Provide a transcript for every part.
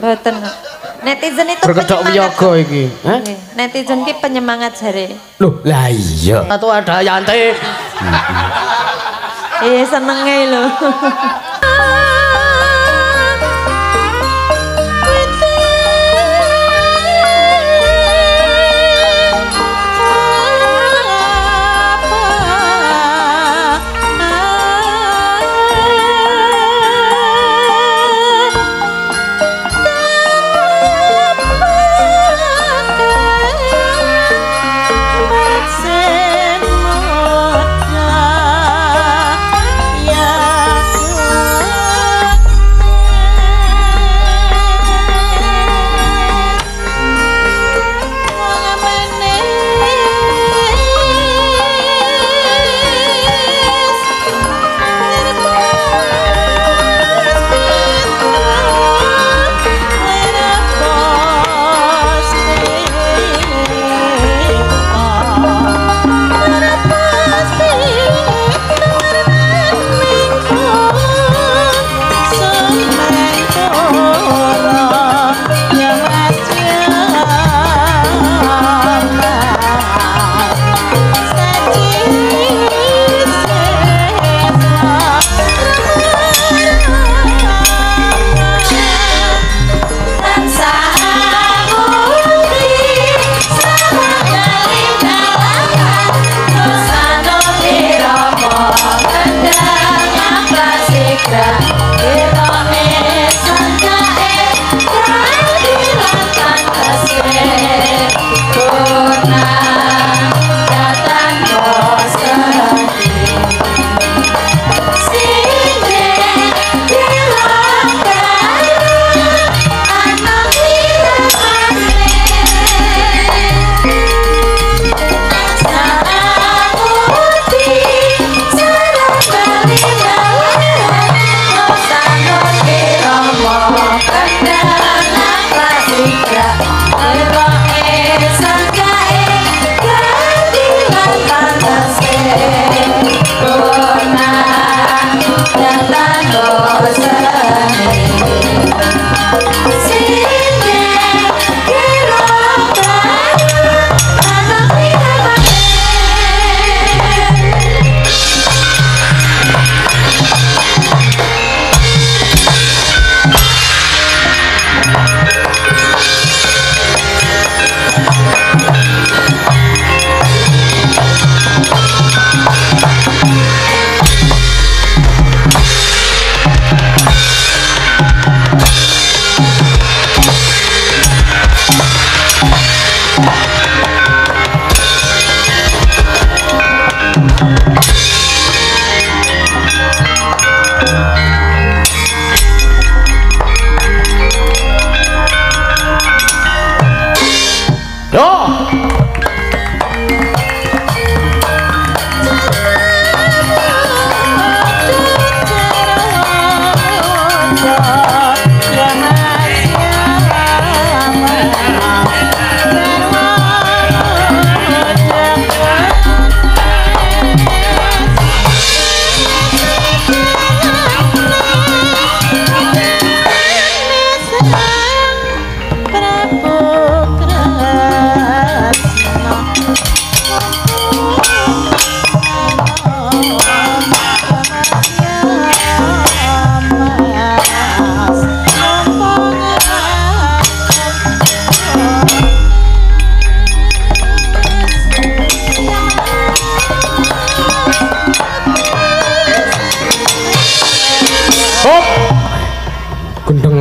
Mboten. Netizen itu berkedok wiyaga iki. Netizen ki penyemangat jare. Loh, lah iya. Satu ada Yanti. Senenge lho.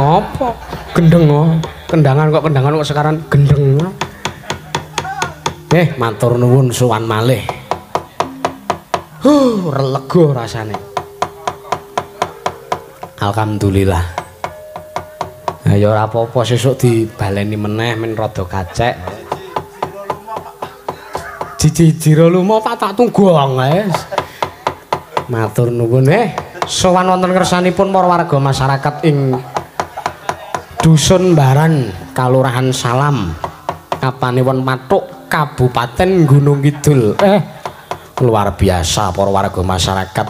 Apa? Gendeng kendangan kok sekarang gendeng. Matur nuwun suwan malih. Lega rasane. Alhamdulillah. Ya ora apa-apa sesuk dibaleni meneh men rada kacek. Jiro lumo tak tunggu guys. Matur nuwun sowan wonten kersanipun para warga masyarakat ing Dusun Baran, Kalurahan Salam, Kapanewon Matuk, Kabupaten Gunung Kidul. Luar biasa para warga masyarakat.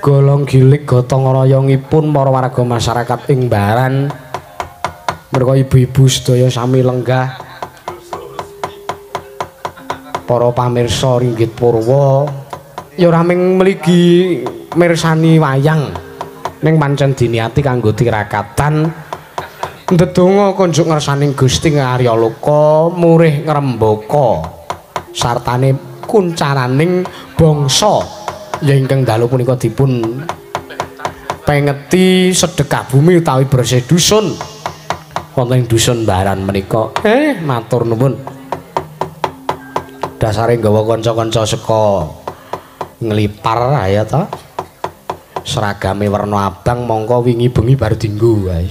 Golong gilik gotong royongipun para warga masyarakat ing Baran Mergo ibu-ibu sedaya sami lenggah. Para pamirsa ringgit purwa ya ora mung mligi mirsani wayang ning pancen diniati kanggo tirakatan ndedonga kunjuk ngersaning Gusti Ngarya Loka murih ngrembaka sartane kuncaraning bangsa ya ingkang dalu punika dipun pengeti sedekah bumi utawi bersih dusun wonten ing dusun Baran menika matur nuwun dasare nggawa kanca-kanca saka nglipar ya ta seragame warna abang mongko wingi bengi bar dienggo guys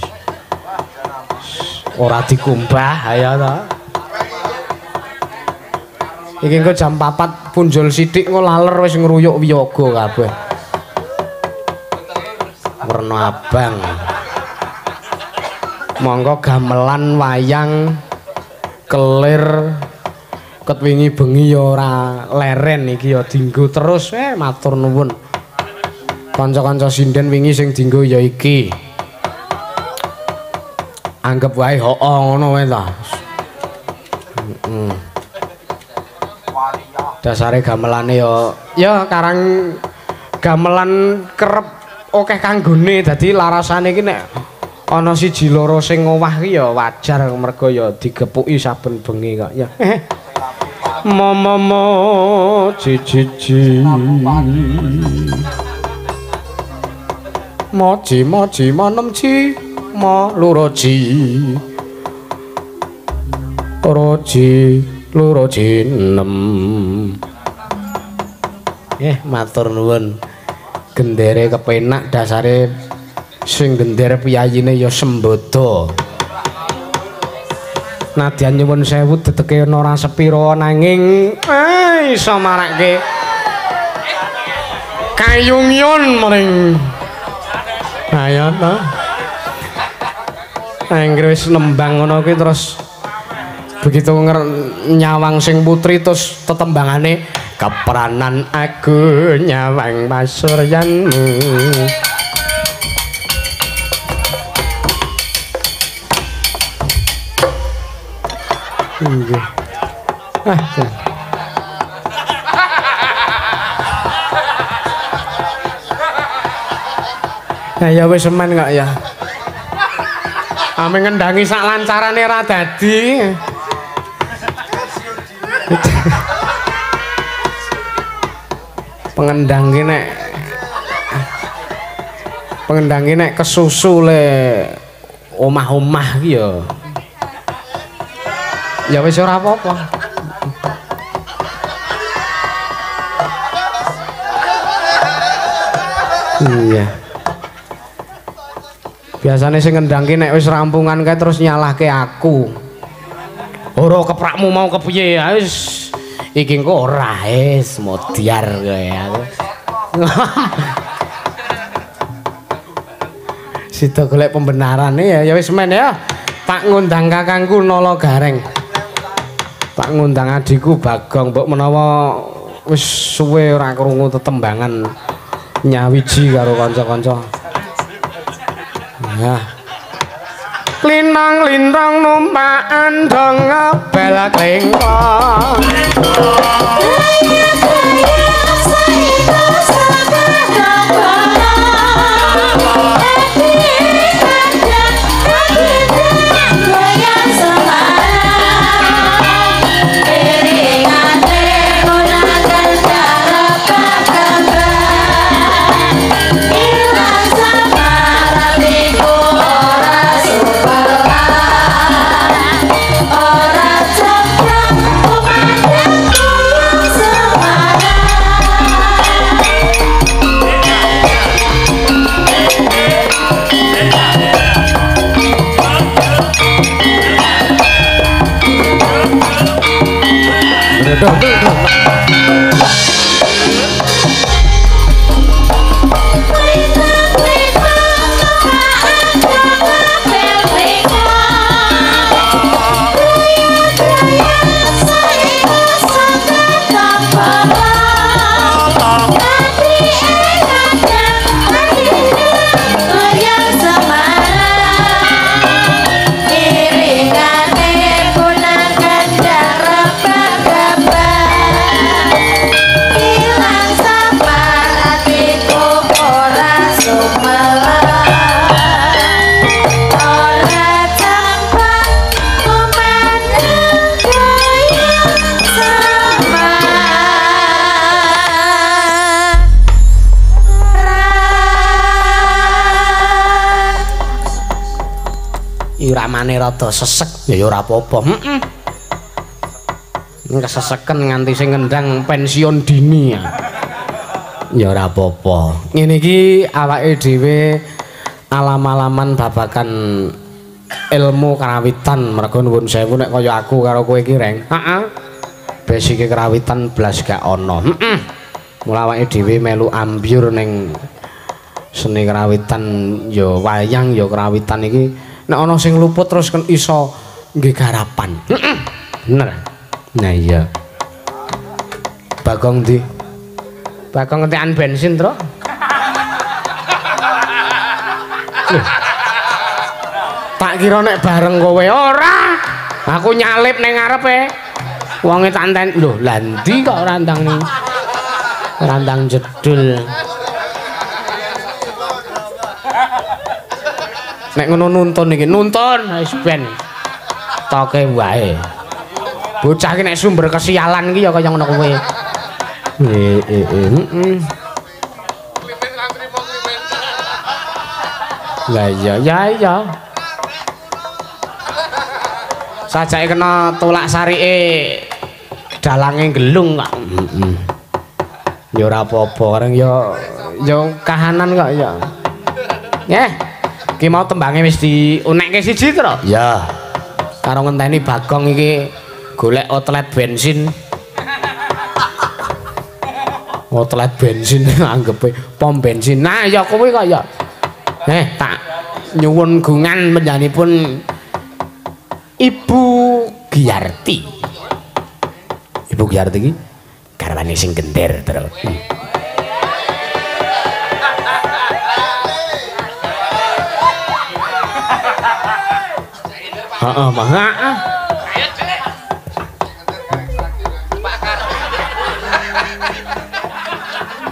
ora dikumbah ya ta iki engko jam 4 punjul sithik engko laler wis ngruyuk wiyaga kabeh warna abang mongko gamelan wayang kelir ket wingi bengi ya ora leren iki ya dienggo terus matur nuwun kanca-kanca sinden wingi sing dienggo ya iki anggap wae hoo ngono wae ta dasare gamelane ya karang gamelan kerep akeh kanggone dadi larasane iki nek ana siji loro sing ngowah ki ya wajar mergo ya digepuki saben bengi kok ya Mama cici moji manem ci ma luroji luroji nem matur nuwun gendere kepenak dasare sing gender piyayine ya sembodo nadyan nyuwun sewu dedeke ana ora sepira nanging iso marake kayungyon mring ayo ta anggere wis nembang ngono kuwi terus begitu nyawang sing putri terus tetembangane keperanan aku nyawang pasuryanmu nggih ya wis semen kok ya ame ngendangi sak lancarane ra dadi pengendang nek kesusu le omah-omah ki ya wis ora apa-apa iya biasanya sing ngendangke nek wis rampungan kae terus nyalahke aku ora keprakmu mau kepiye ya wis iki engko ora wis modiar kowe aku sida golek pembenarane ya wis men ya tak ngundang kakangku Nala Gareng tak ngundang adikku Bagong mbok menawa wis suwe ora krungu tetembangan nyawiji karo kanca-kanca nah linang-lintang numpakan dong bel klingkong iramane rada sesek ya ora apa-apa. Heeh. Keseseken nganti sing ngendang pensiun dini ya. Ya ora apa-apa. Ngene iki awake dhewe alam-alaman babagan ilmu karawitan mergo nuwun sewu nek kaya aku karo kowe iki reng. Heeh. Basike karawitan blas gak ono. Heeh. Mula awake dhewe melu ambyur ning seni karawitan ya wayang ya karawitan iki nek ana sing luput terus kan iso nggih garapan. Heeh. Bener. Nah iya. Bagong ndi? Bagong ngentekan bensin, Tru. Tak kira nek bareng kowe ora. Aku nyalip ning ngarepe. Wonge tak enten. Lho, lha ndi kok randang ning. Randang jedul. Nek ngono nuntun iki, nuntun wis ben. Toke wae. Bocah iki nek sumber kesialan iki ya kaya ngono kowe. Lah iya. Sajake kena tolak sarike dalange gelung kok. Ya ora apa-apa, kareng ya kahanan kok ya. Nggih. Ki mau tembange wis diunekke siji to? Ya. Karo ngenteni Bagong iki golek outlet bensin. Outlet bensin anggepe pom bensin. Nah ya kowe kok ya. Tak nyuwun gungan panjenenganipun Ibu Giarti. Ibu Giarti iki garwane sing gender terus. Heeh, Mas.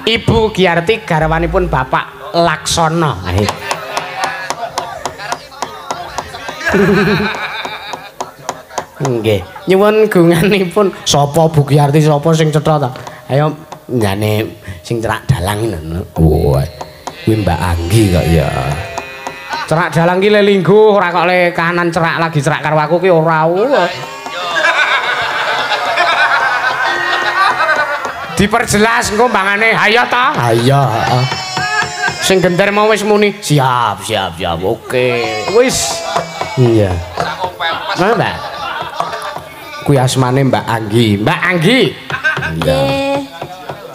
Ibu Giarti garwanipun Bapak Laksono. Nggih, nyuwun gunganipun sapa Bu Giarti sapa sing cetha ta? Ayo njane sing cerak dalang ngono. Wah. Kuwi Mbak Anggi kok ya. Cerak dalang ki le lingguh ora kok le kahanan cerak lagi cerak karo aku ki ora. Diperjelas engko mbangane hayo ta? Hayo, heeh. Sing gender mau wis muni siap. Oke. Wis. Iya. Nah, Mbak. Kuwi asmane Mbak Anggi. Mbak Anggi. Nggih.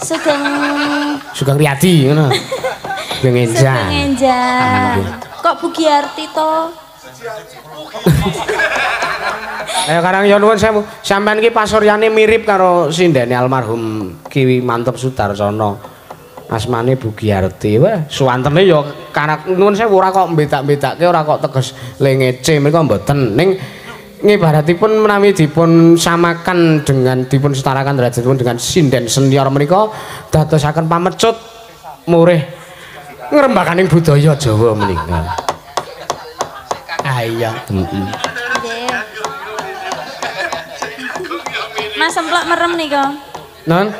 Sugeng Riyadi ngono. Sugeng Enjang. Sugeng Enjang. Kok Bu Giarti to? Ayo karang ya nuwun sewu. Sampeyan iki pasuryane mirip karo sindene almarhum Ki Mantep Sudarsono. Asmane Bu Giarti. Wah, suwantene ya karak nuwun sewu ora kok mbetak-mbetakke ora kok teges le ngece menika mboten. Ning ngibaratipun menawi dipun samakan dengan dipun setarakan derajatipun dengan sinden senior menika dadosaken pamecut murih ngrembakaning budaya Jawa menika. Iya. Mas semplak merem nika. Non.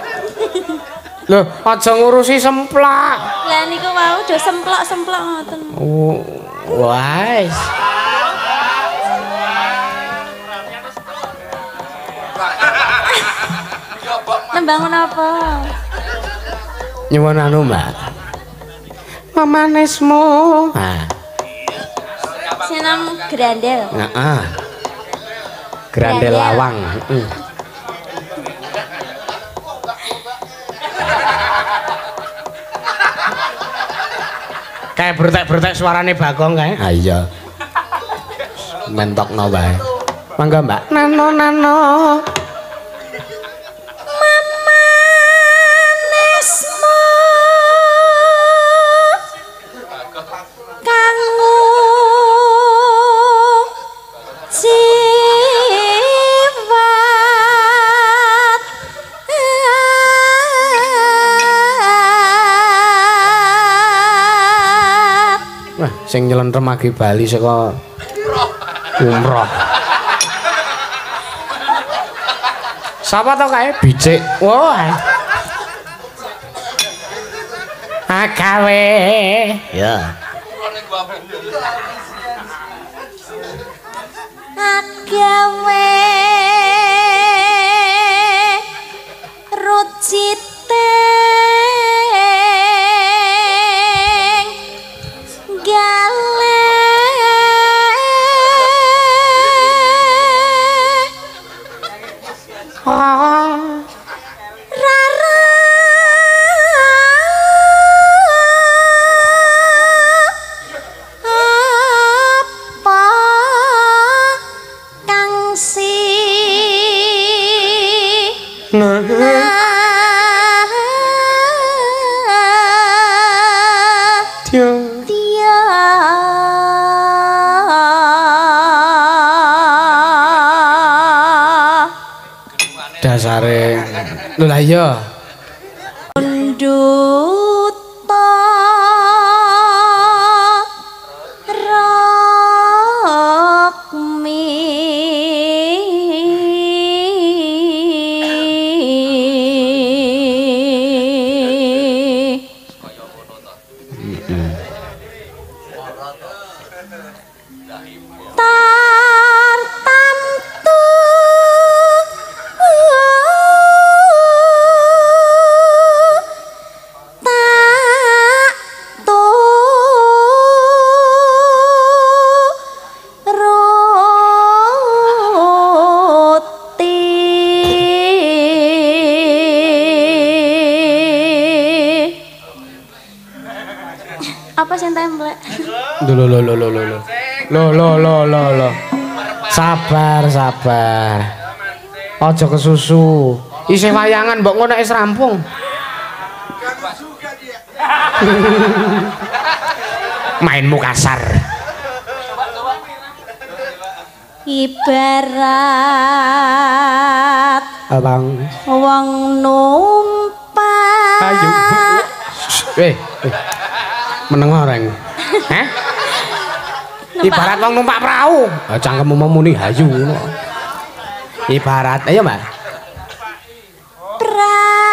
Loh, aja ngurusi semplak. Lah niku wau do semplak-semplak ngoten. Oh, wais. Nembang napa? Nyuwun anu, Mbak. Mamanesmu. Nah. Senam grandel. Heeh. Grandel lawang, heeh. Kayak bertek-bertek suarane Bagong kae. Ah iya. Mentokno wae. Mangga, Mbak. Nano. Sing nyelentrem agi Bali saka umroh. Sapa to kae bicik? Wah. Agawe. Ya. dasare. Lho lah iya. Duta apa sih templek? Lo. Sabar. Aja kesusu. Isih wayangan mbok ngono wis rampung. Mainmu kasar. Ibarat Abang wong numpak. Ayo. Meneng orang. Hah? Ibarat wong numpak perahu. Cangkemmu memuni hayu ngono. Ibarat, ayo Mbak. Perahu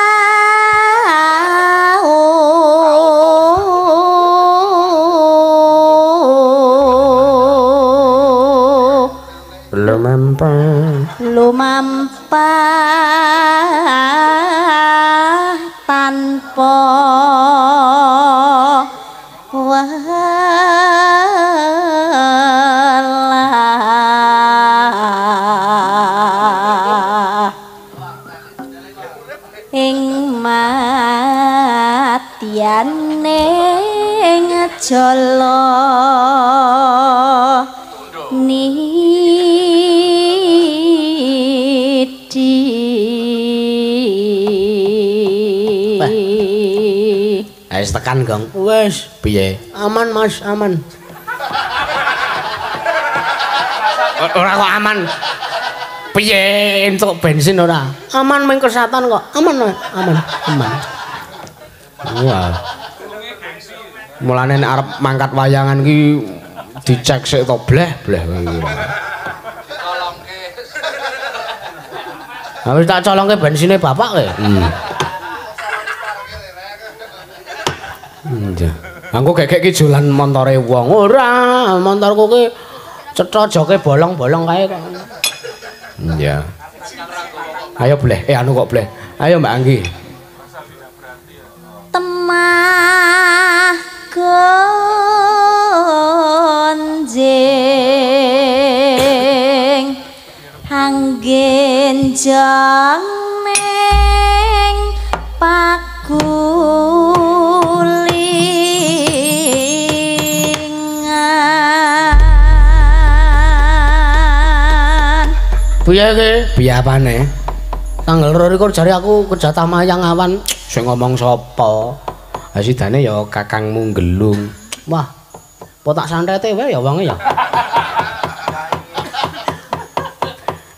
lumampah tanpa walah ing matiane ngejala Wis tekan, Gong. Wis, piye? Aman, Mas, aman. Ora kok aman. Piye entuk bensin ora? Aman meng kesehatan kok. Aman. Wah. Mulane nek arep mangkat wayangan ki dicek sik to bleh iki. Wis tak colongke bensine bapak kowe. Aku gek ki jualan montore wong. Ora, montorku ki cetha joke bolong-bolong kae kok. Iya. Ayo bleh, anu kok bleh. Ayo Mbak Anggi. Temah gonjing anggen jangning pagulingan. Piye ki? Piye apane? Tanggal 22 jare aku kerja tamayang awan. Sing ngomong sapa? Hasidane ya kakangmu Gelung. Wah, po tak santete wae ya wonge ya.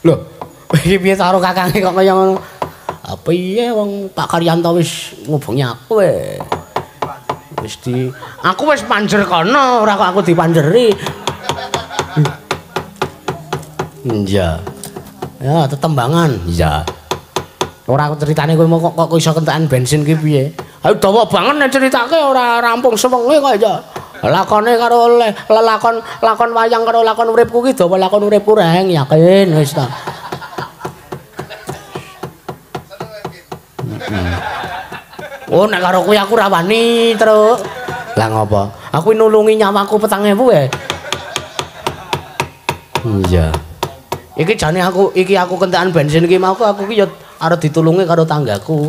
Lho, iki piye karo kakange kok kaya ngono? Apa iya wong Pak Karyanto wis ngubungi aku wis aku wis panjer kono, ora kok aku dipanjeri. Iya. Ya, tetembangan. Iya. Ora aku critane kowe kok iso kentekan bensin ki piye? Ayo dawa banget nek critake ora rampung sewengi kok ya. Lakone karo lakon wayang karo lakon uripku ki dawa lakon uripku reng yakin wis ta. Oh nek karo kowe aku ra wani, Truk. Lah ngopo? Aku nulungi nyawaku 4.000 Iya. Iki jane aku kentekan bensin iki mau aku ki ya arep ditulungi karo tanggaku.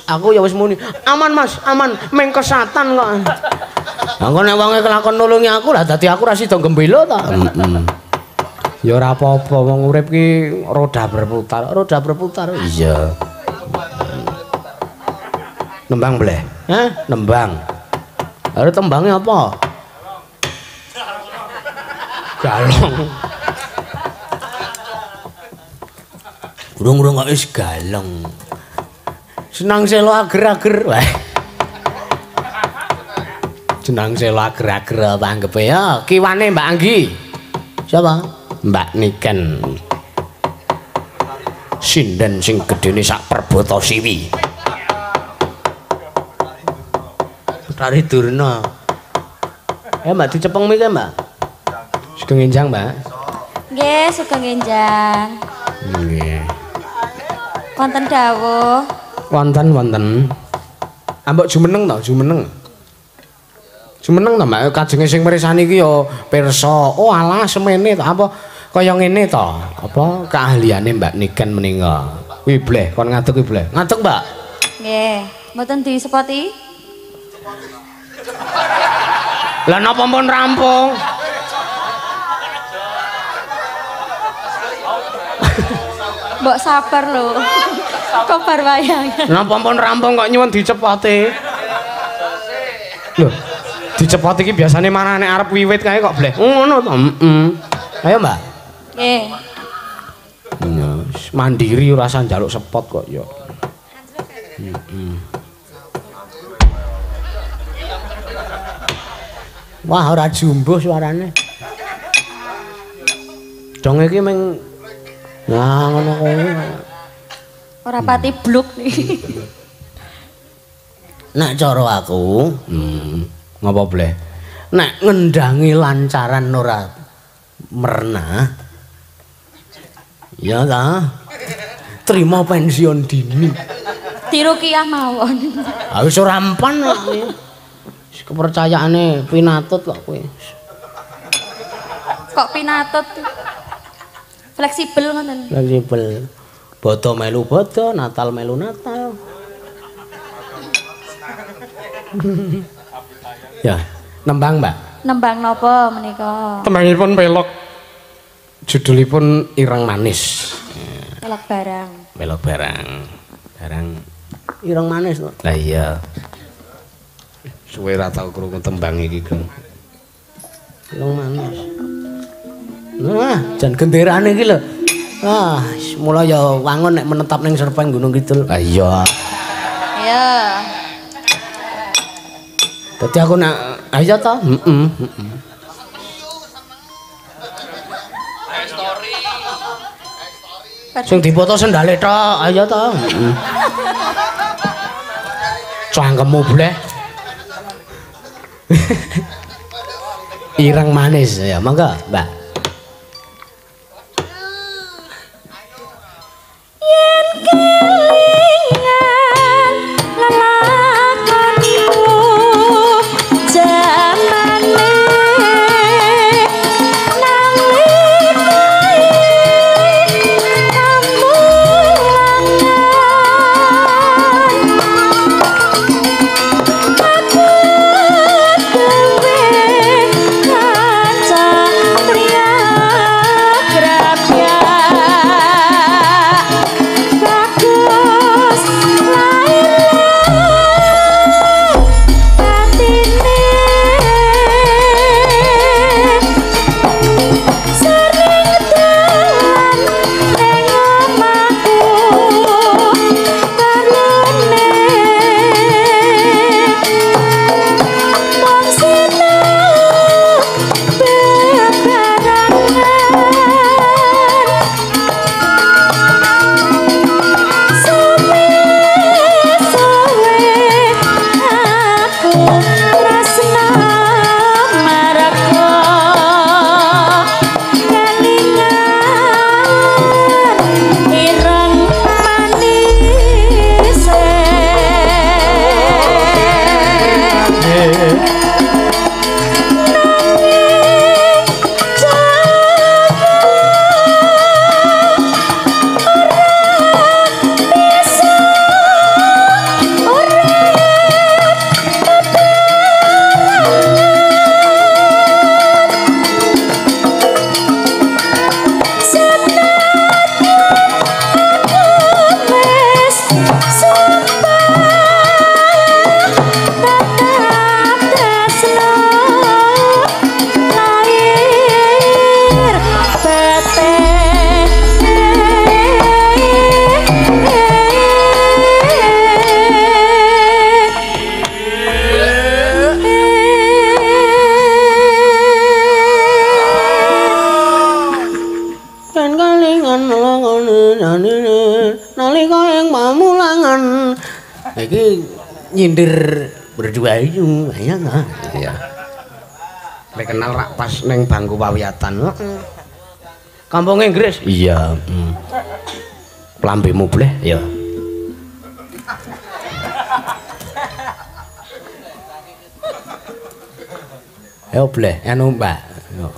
Aku ya wis muni, aman Mas, aman, meng kesatan kok. Engko nek wonge kelakon nulungi aku lah dadi aku ra sida gembela ta. Ya ora apa-apa wong urip ki roda berputar. Iya. Nembang bleh. Hah? Nembang. Are tembangnya apa? Galong. Urung-urung kok wis galeng. Senang selo ager-ager. Wah. Senang selo ager-ager tanggepe ya. Kiwane Mbak Anggi. Siapa? Mbak Niken. Sinden sing gedene sak perbota siwi. Tari Durna. Mbak dicepeng miki, Mbak. Sugeng enjang, Mbak. Nggih, sugeng enjang. Nggih. Wonten dawuh. Wonten. Ambek jumeneng to, jumeneng. Jumeneng to, Mbak, kajenge sing mirsani iki ya pirsa. Oh, alah semene to apa kaya ngene to. Apa keahliane Mbak Niken menika. Kuwi bleh, kon ngadeg kuwi bleh. Ngadeg, Mbak. Nggih, mboten disepoti. Lah napa pun rampung? Mbok sabar lho. Kobar wayang. Napa pun rampung kok nyuwun dicepoti. Lho, dicepoti iki biasane marane arep wiwit kae kok bleh. Ngono to. Ayo, Mbak. Nggih. Mandiri ora usah njaluk sepot kok ya. Wah, ora jumbuh suarane. Dong iki meng nah ngono kuwi. Ora pati bluk niki. Nek cara aku, ngapa bleh? Nek ngendangi lancaran ora merna. Ya ta. Terima pensiun dini. Diruqyah mawon. Ha wis ora empan kok kuwi. Kepercayaane pinatut kok kowe. Kok pinatut? Fleksibel ngoten. Fleksibel. Bodo melu bodo, Natal melu Natal. Ya, nembang, Mbak. Nembang napa menika? Tembangipun pelok. Judulipun Ireng Manis. Pelok barang. Pelok barang. Barang ireng manis to. Lah iya. Suwe ra tau krungu tembang iki, Geng. Ireng manis. Wah, jan genderane iki lho. Ah, mulai ya wangun nek menetap ning Serpeng Gunung Kidul. Ah iya. Iya. Dadi aku nek ayo to, Sing dipoto sendale tok, ayo to. Cangkemmu bleh. Ireng manis ya, monggo, Mbak. Priya nalika ing pamulangan iki nyindir berdua itu ya enggak ya lek kenal rak pas ning bangku pawiyatan kampung Inggris iya lambemu bleh ya ayo bleh anu mbak yo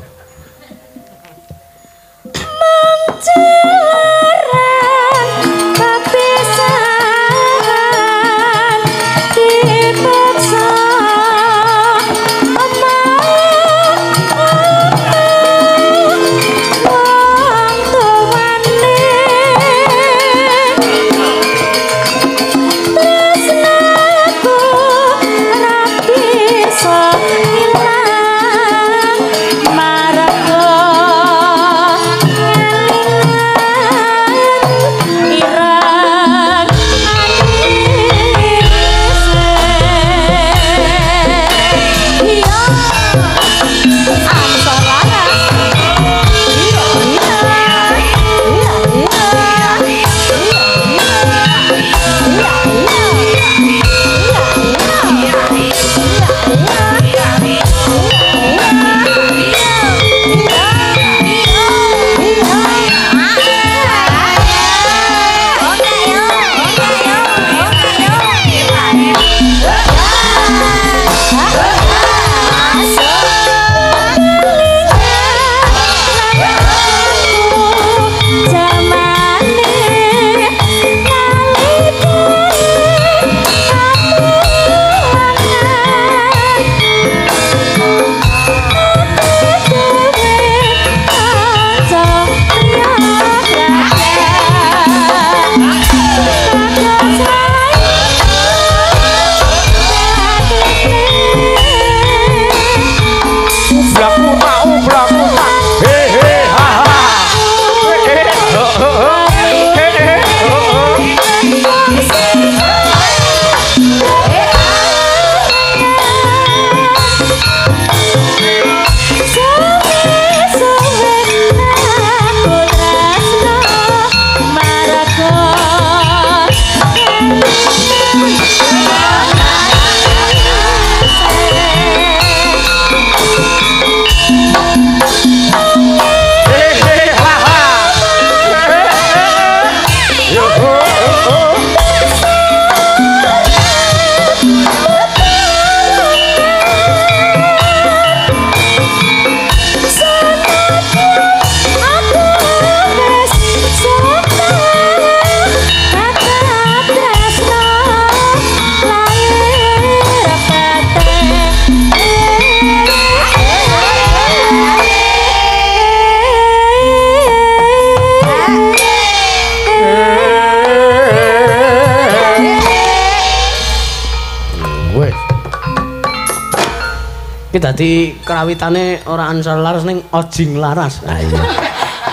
Iki dadi kerawitane ora ansor laras ning ojing laras. Ah iya.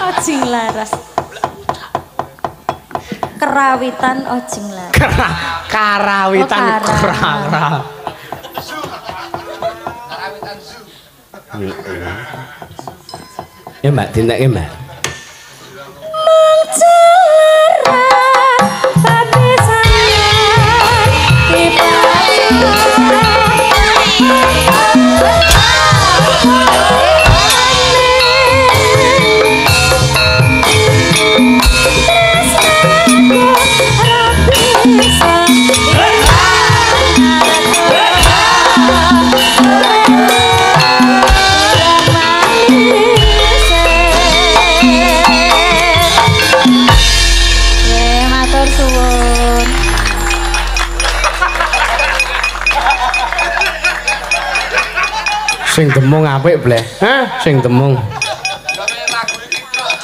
Ojing laras. Kerawitan ojing laras. Karawitan kara. Ya Mbak, tindakke Mbak. Sing demung apik bleh. Hah? Sing demung.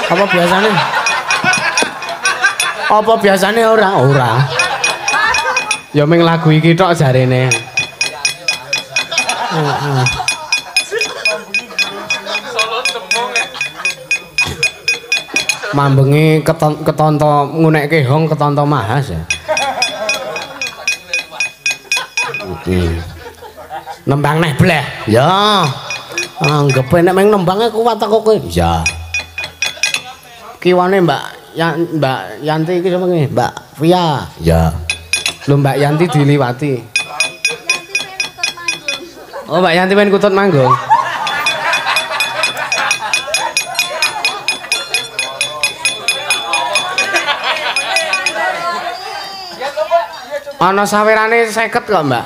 Apa biasane? Apa biasane ora? Ora. Ya ming lagu iki tok jarene. Heeh. Mambengi ketonto ngunekke hong ketonto mahas ya. Nembang neh bleh. Ya. Anggepe nek meng nembange kuat aku kowe. Ya. Kiwane Mbak Mbak Yanti iki sapa iki? Mbak Via. Ya. Lho Mbak Yanti diliwati. Oh, Mbak Yanti pengen kutut manggung. Ana sawirane 50 kok, Mbak.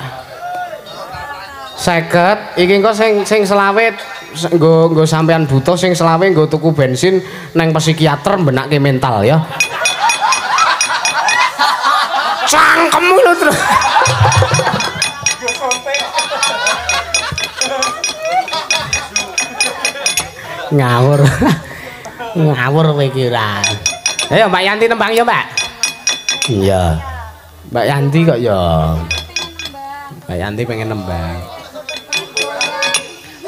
50, iki engko sing selawit nggo sampean butuh, sing selawe nggo tuku bensin neng psikiater mbenake mental ya. Cangkemmu lho terus. Ngawur. Ngawur kowe iki ora. Ayo Mbak Yanti nembang ya, Mbak. Iya. Mbak Yanti kok ya. Mbak Yanti pengen nembang.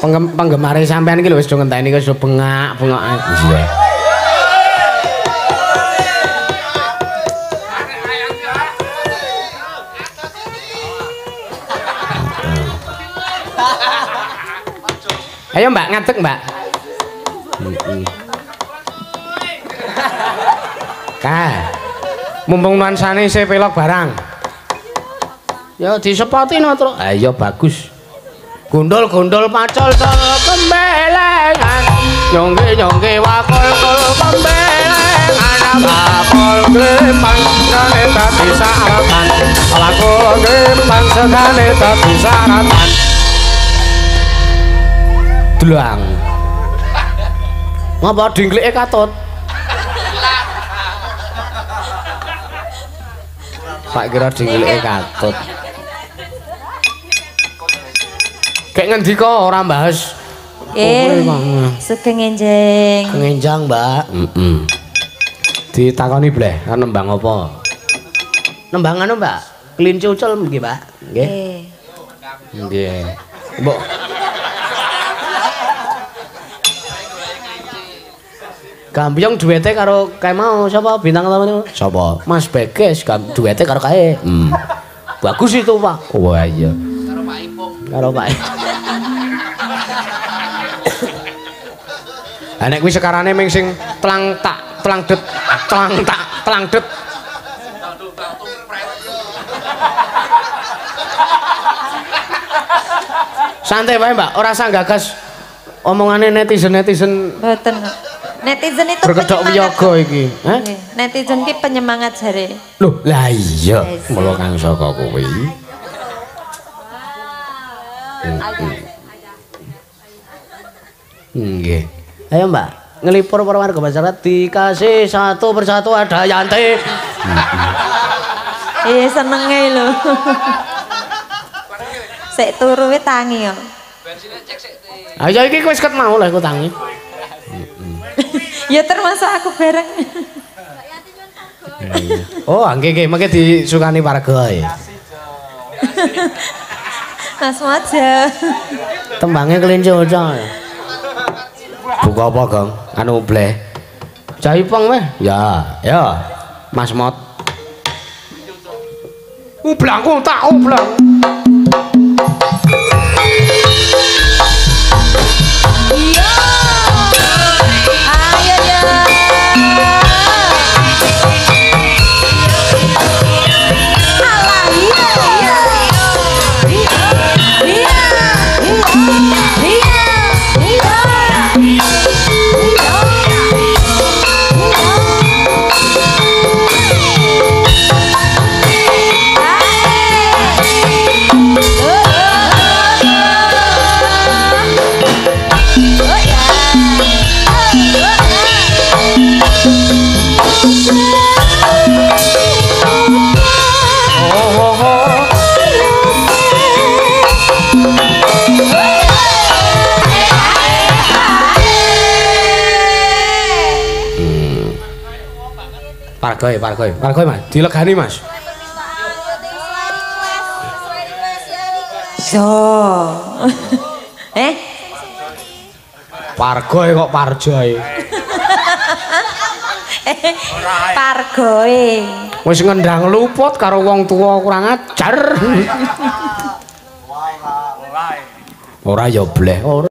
Penggemar sampean iki lho wis do ngenteni wis do bengak-bengok. Iya. Ayo Mbak ngadeg Mbak. Mumpung nuansane isih pelok barang. Ya disepoti no terus. Ayo bagus. Gundul-gundul pacol-col kembelengan. Nyongge-nyongge wakol-kol kembelengan. Bakol grempang segane dadi saratan. Lakul grempang segane dadi saratan. Dlang. Ngapa dingklike katut? Pak kira dingklike katut. Kayak ngendika ora bahas. Sugeng enjing. Ngenjang, Mbak. Ditakoni bleh, nembang apa? Nembang anu, Mbak. Kelinci ucul nggih, Mbak. Nggih. Nggih. Mbok Gambyong duete karo kae mau sapa bintang tamu? Sapa? Mas Beges duete karo kae. Bagus itu, Pak. Oh iya. Karo Pak Ipung. Karo Pak. Ha nek kuwi sekarane ming sing tlang tak tlang det tlang tak tlang det. Santai wae, Mbak. Ora usah gagas omongane netizen-netizen. Mboten. Netizen itu berkedok wiyaga iki. Hah? Netizen ki penyemangat jare. Loh, lah iya. Mula kang saka kowe. Nggih. Ayo Mbak, ngelipur para warga masyarakat dikasih satu persatu ada Yanti. Senenge lho. Sik turu wis tangi yo. Ayo iki wis ket mau lah iku tangi. Ya termasuk aku bareng. Oh, nggih mengke disukani warga ya. Mas Mojo. Tembange kelinci ucul. Buka apa, Gong? Anu bleh. Jaipong weh. Ya. Mas Mot. Ublangku tak ublang. Pargoy Mas, dilegani Mas. So. Pargoy kok Parjoy. Pargoy. Wis ngendang luput karo wong tuwa kurang ajar. Ora ya bleh, ora.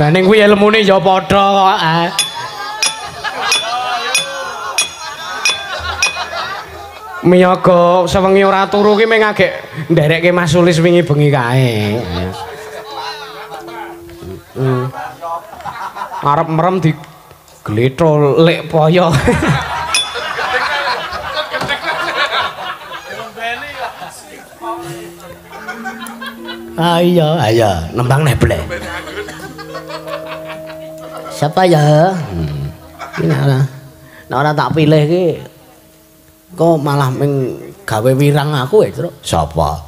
Lah ning kuwi ilmune ya padha kok. Miyaga sewengi ora turu ki mung agek nderekke Mas Sulis wingi bengi kae. Arep merem di glethro lek poyo. Ayo, nembang nek blek. Siapa ya? Ini ora tak pilih ki. Kok malah ming gawe wirang aku ya, Truk? Sapa?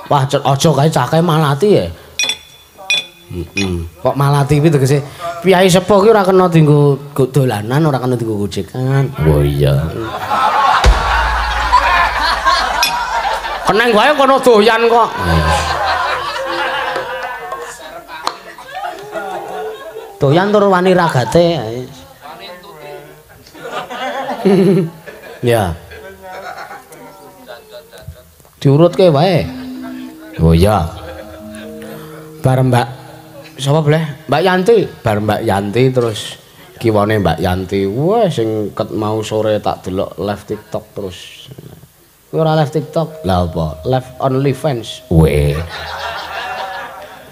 Wah, aja kae cah malati ya. Kok malati kuwi tegese piyai sepuh ki ora kena dienggo dolanan, ora kena dienggo gojekan. Oh iya. Keneng wae kono doyan kok. Doyan tur wani ragate. Ya. Diurutke wae. Oh iya. Bar Mbak sapa boleh? Mbak Yanti, bar Mbak Yanti terus kiwane Mbak Yanti. Wah sing ket mau sore tak delok live TikTok terus. Kowe ora live TikTok? Lah apa? Live OnlyFans. Weh.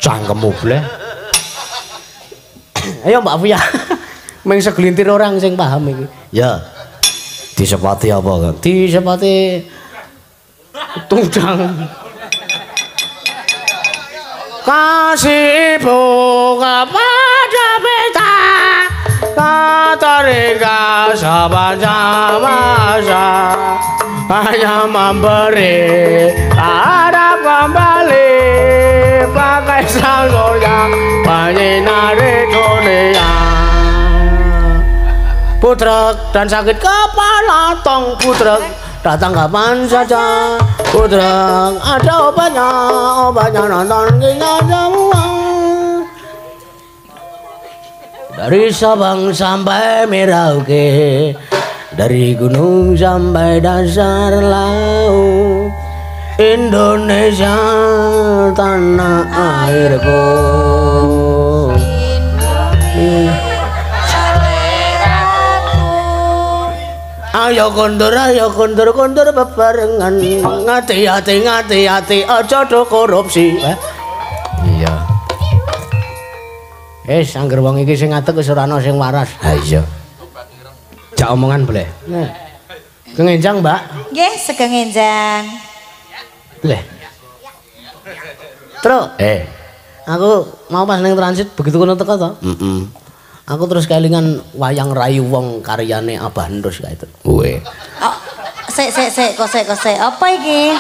Cangkemmu bleh. Ayo Mbak Fia. Meng segelintir orang sing paham iki. Ya. Disepati apa kan? Disepati tunggang. Kasih buka pada peta Katarika sepanjang masa hanya memberi harap kembali pakai sanggonya menyinari dunia. Putrek dan sakit kepala tong putrek datang kapan saja putrek ada obatnya nonton kita semua. Dari Sabang sampai Merauke, dari gunung sampai dasar laut, Indonesia tanah airku. Ayo kondur bebarengan, ngati-hati aja do korupsi. Iya. Angger wong iki sing ngadeg wis ora ana sing waras. Ha iya. Jak omongan boleh. Nah. Kengenjang, Mbak? Nggih, sego ngenjang. Leh. Truk. Aku mau pas ning transit begitu kono teko to? Aku terus kelingan wayang rayu wong karyane Abah Ndus kae itu. Weh. Oh, sik. Apa iki?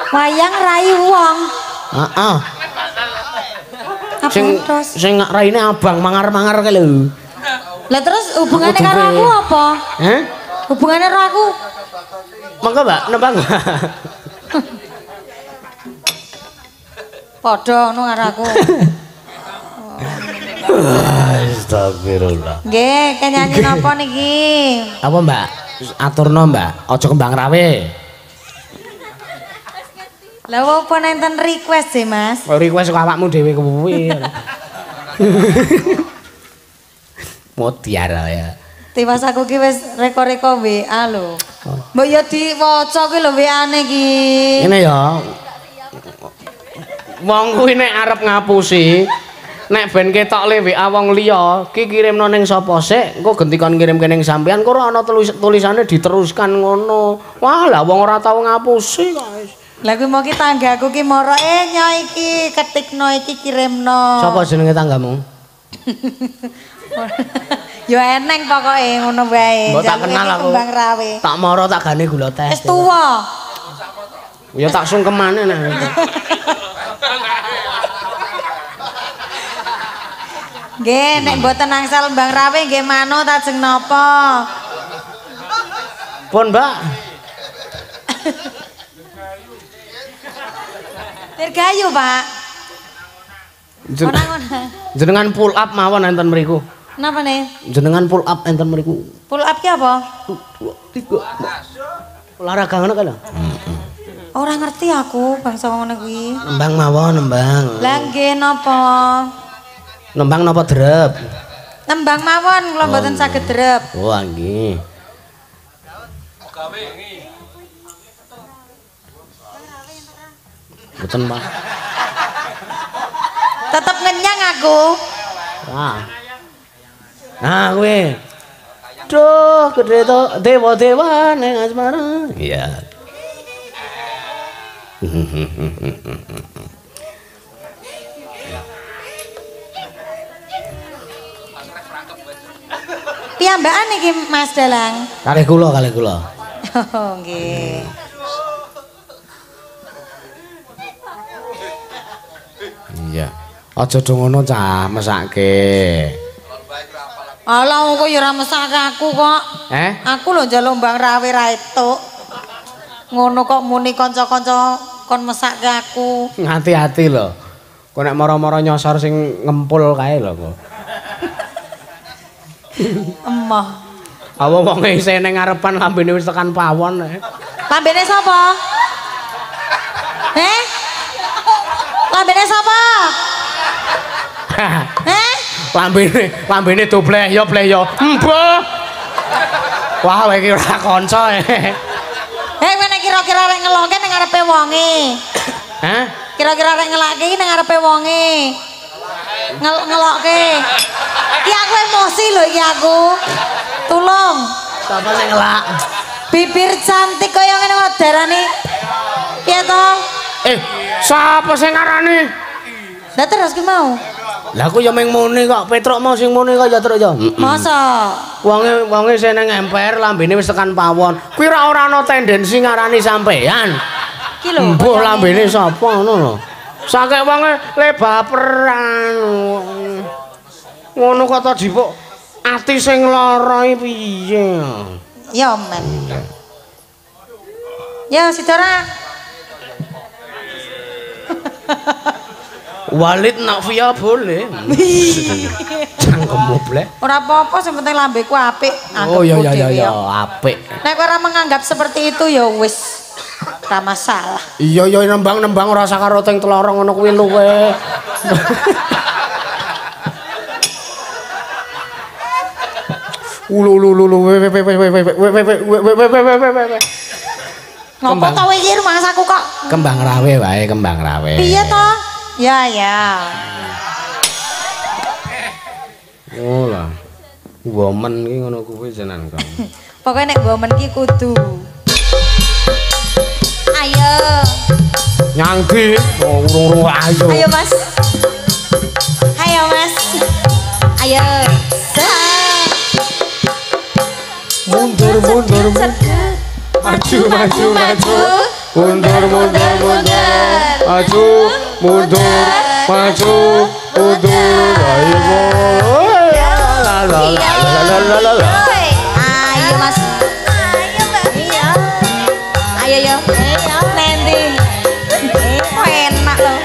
Wayang rayu wong. Heeh. Sing raine abang mangar-mangar kae lho. Lah terus hubungane karo aku apa? Hubungane karo aku? Monggo, Mbak, nembang. Padha ngono karo aku. Astagfirullah. Nggih, nyanyi napa niki? Apa, Mbak? Aturno, Mbak. Aja kembang rawe. Lah apa nenten request sih, Mas? Oh, request kok awakmu dhewe kuwi. Mutiara ya. Tiwas aku ki wis reko-reko WA lho. Mbok ya diwaca ki lho WA-ne ki. Ngene ya. Wong kuwi nek arep ngapusi, nek ben ketok le WA wong liya, ki kirimno ning sapa sik, engko gentikon ngirimke ning sampean kok ora ana tulisane diteruskan ngono. Wah, lah wong ora tau ngapusi kok. Lah kuwi mau ki tanggaku ki moro nyo iki ketikno iki kirimno. Sapa jenenge tanggamu? Ya eneng pokoke ngono wae. Mbok tak kenal aku. Kembang rawe. Tak moro tak gane gula teh. Wis tuwa. Ya tak sungkemane nek. Nggih, nek mboten angsal Mbang Rawe nggih manut ajeng napa? Pun, Mbak. Dirgayu, Pak. Jenengan pull up mawon enten mriku. Napa nih? Jenengan pull up enten mriku. Pull up ki apa? 2 3. Olahraga ngono kan lho. Ora ngerti aku bangsa ngono kuwi. Nembang mawon, nembang. Lah nggih napa? Nembang napa drep? Nembang mawon kula mboten saged drep. Oh, nggih. Mboten, Pak. Tetep ngenyang aku. Ah. Nah, kuwi. Duh, gede to dewa-dewa ning asmara. Iya. Piyambakan iki Mas Dalang. Kalih kula. Oh, nggih. Iya. Aja do ngono cah, mesake. Alah kok ya ora mesake aku kok. Aku lho njaluk Mbang Rawe ra etuk. Ngono kok muni kanca-kanca kon mesake aku. Hati-hati lho. Kok nek mara-mara nyosor sing ngempul kae lho kok. Emoh. Apa wong isih ning ngarepan lambene wis tekan pawon. Lambene sapa? Lambene sapa? Lambene dobleh ya Mbah. Wah, kowe iki ora kanca. Ngene kira-kira rek ngeloke ning ngarepe wonge. Kira-kira rek ngelake iki ning ngarepe wonge. Ngelokke. Iki aku emosi lho iki aku. Tulung. Sapa sing ngelak? Bibir cantik kaya ngene kok darane. Piye to? Sapa sing ngarani? Lah terus ki mau. Lah aku ya mung muni kok, Petruk mau sing muni kok ya terus ya. Masa? Wonge sing nang emper lambene wis tekan pawon. Kuwi ora ana tendensi ngarani sampean. Ki lho. Mbuh lambene sapa ngono lho. Saking wonge le baperan. Ngono kok to dipuk ati sing lara iki piye? Ya men. Ya Sidora. Walid Nafia boleh. Cangkemmu blek. Ora apa-apa sing penting lambeku apik. Oh iya apik. Nek ora menganggap seperti itu ya wis ora masalah. Iya nembang-nembang ora usah karo teng telorong ngono kuwi luwe. Ngopo to iki rumangsaku kok? Kembang rawe wae, kembang rawe. Piye to? Ya. Oh lah. Woman iki ngono kuwi jenengan kan. Pokoke nek woman ki kudu. Ayo. Nyanggi, urung-urung ayo. Ayo Mas. Ayo. Mundur. Maju. Mundur. Maju. Ayo Mas. Ayo. Nendi. Enak loh.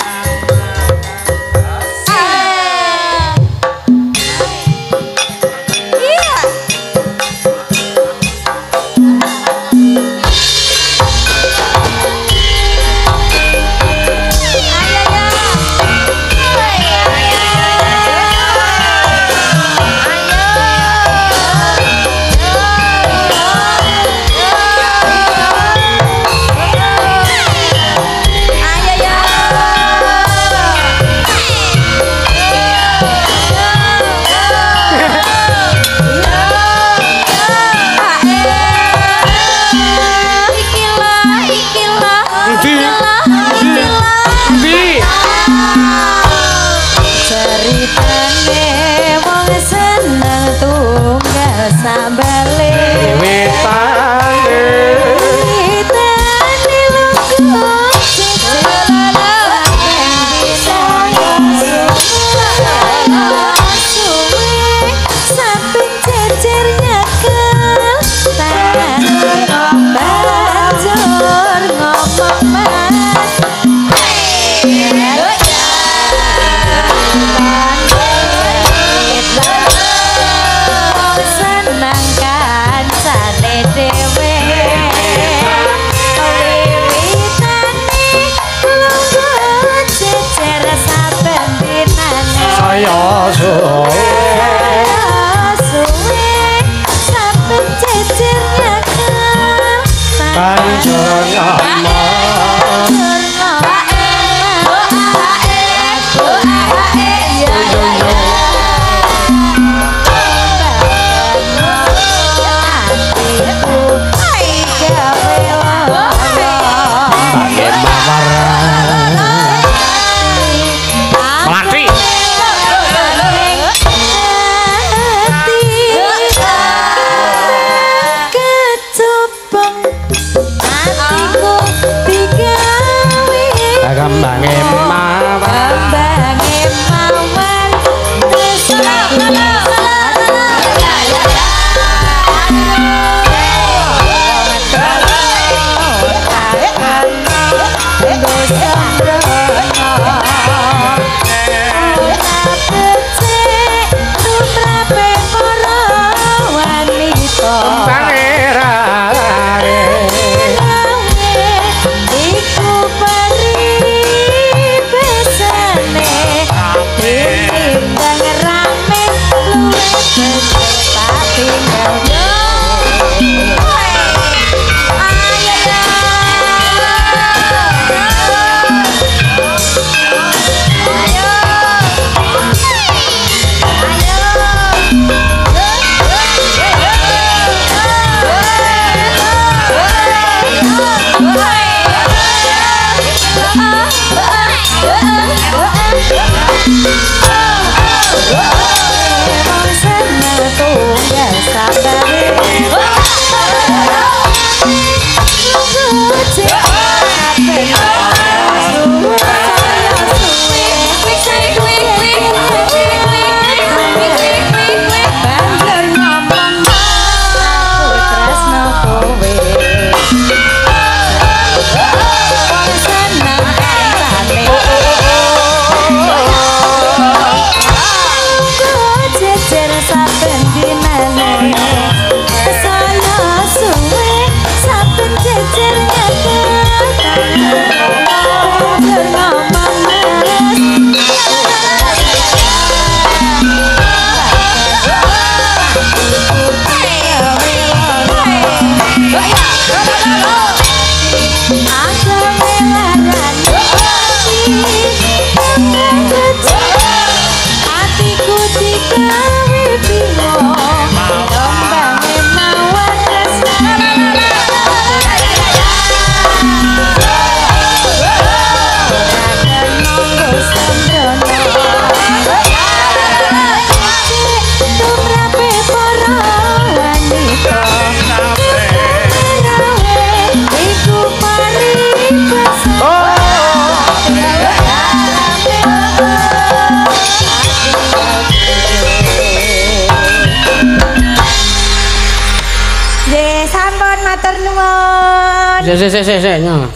Sik nya.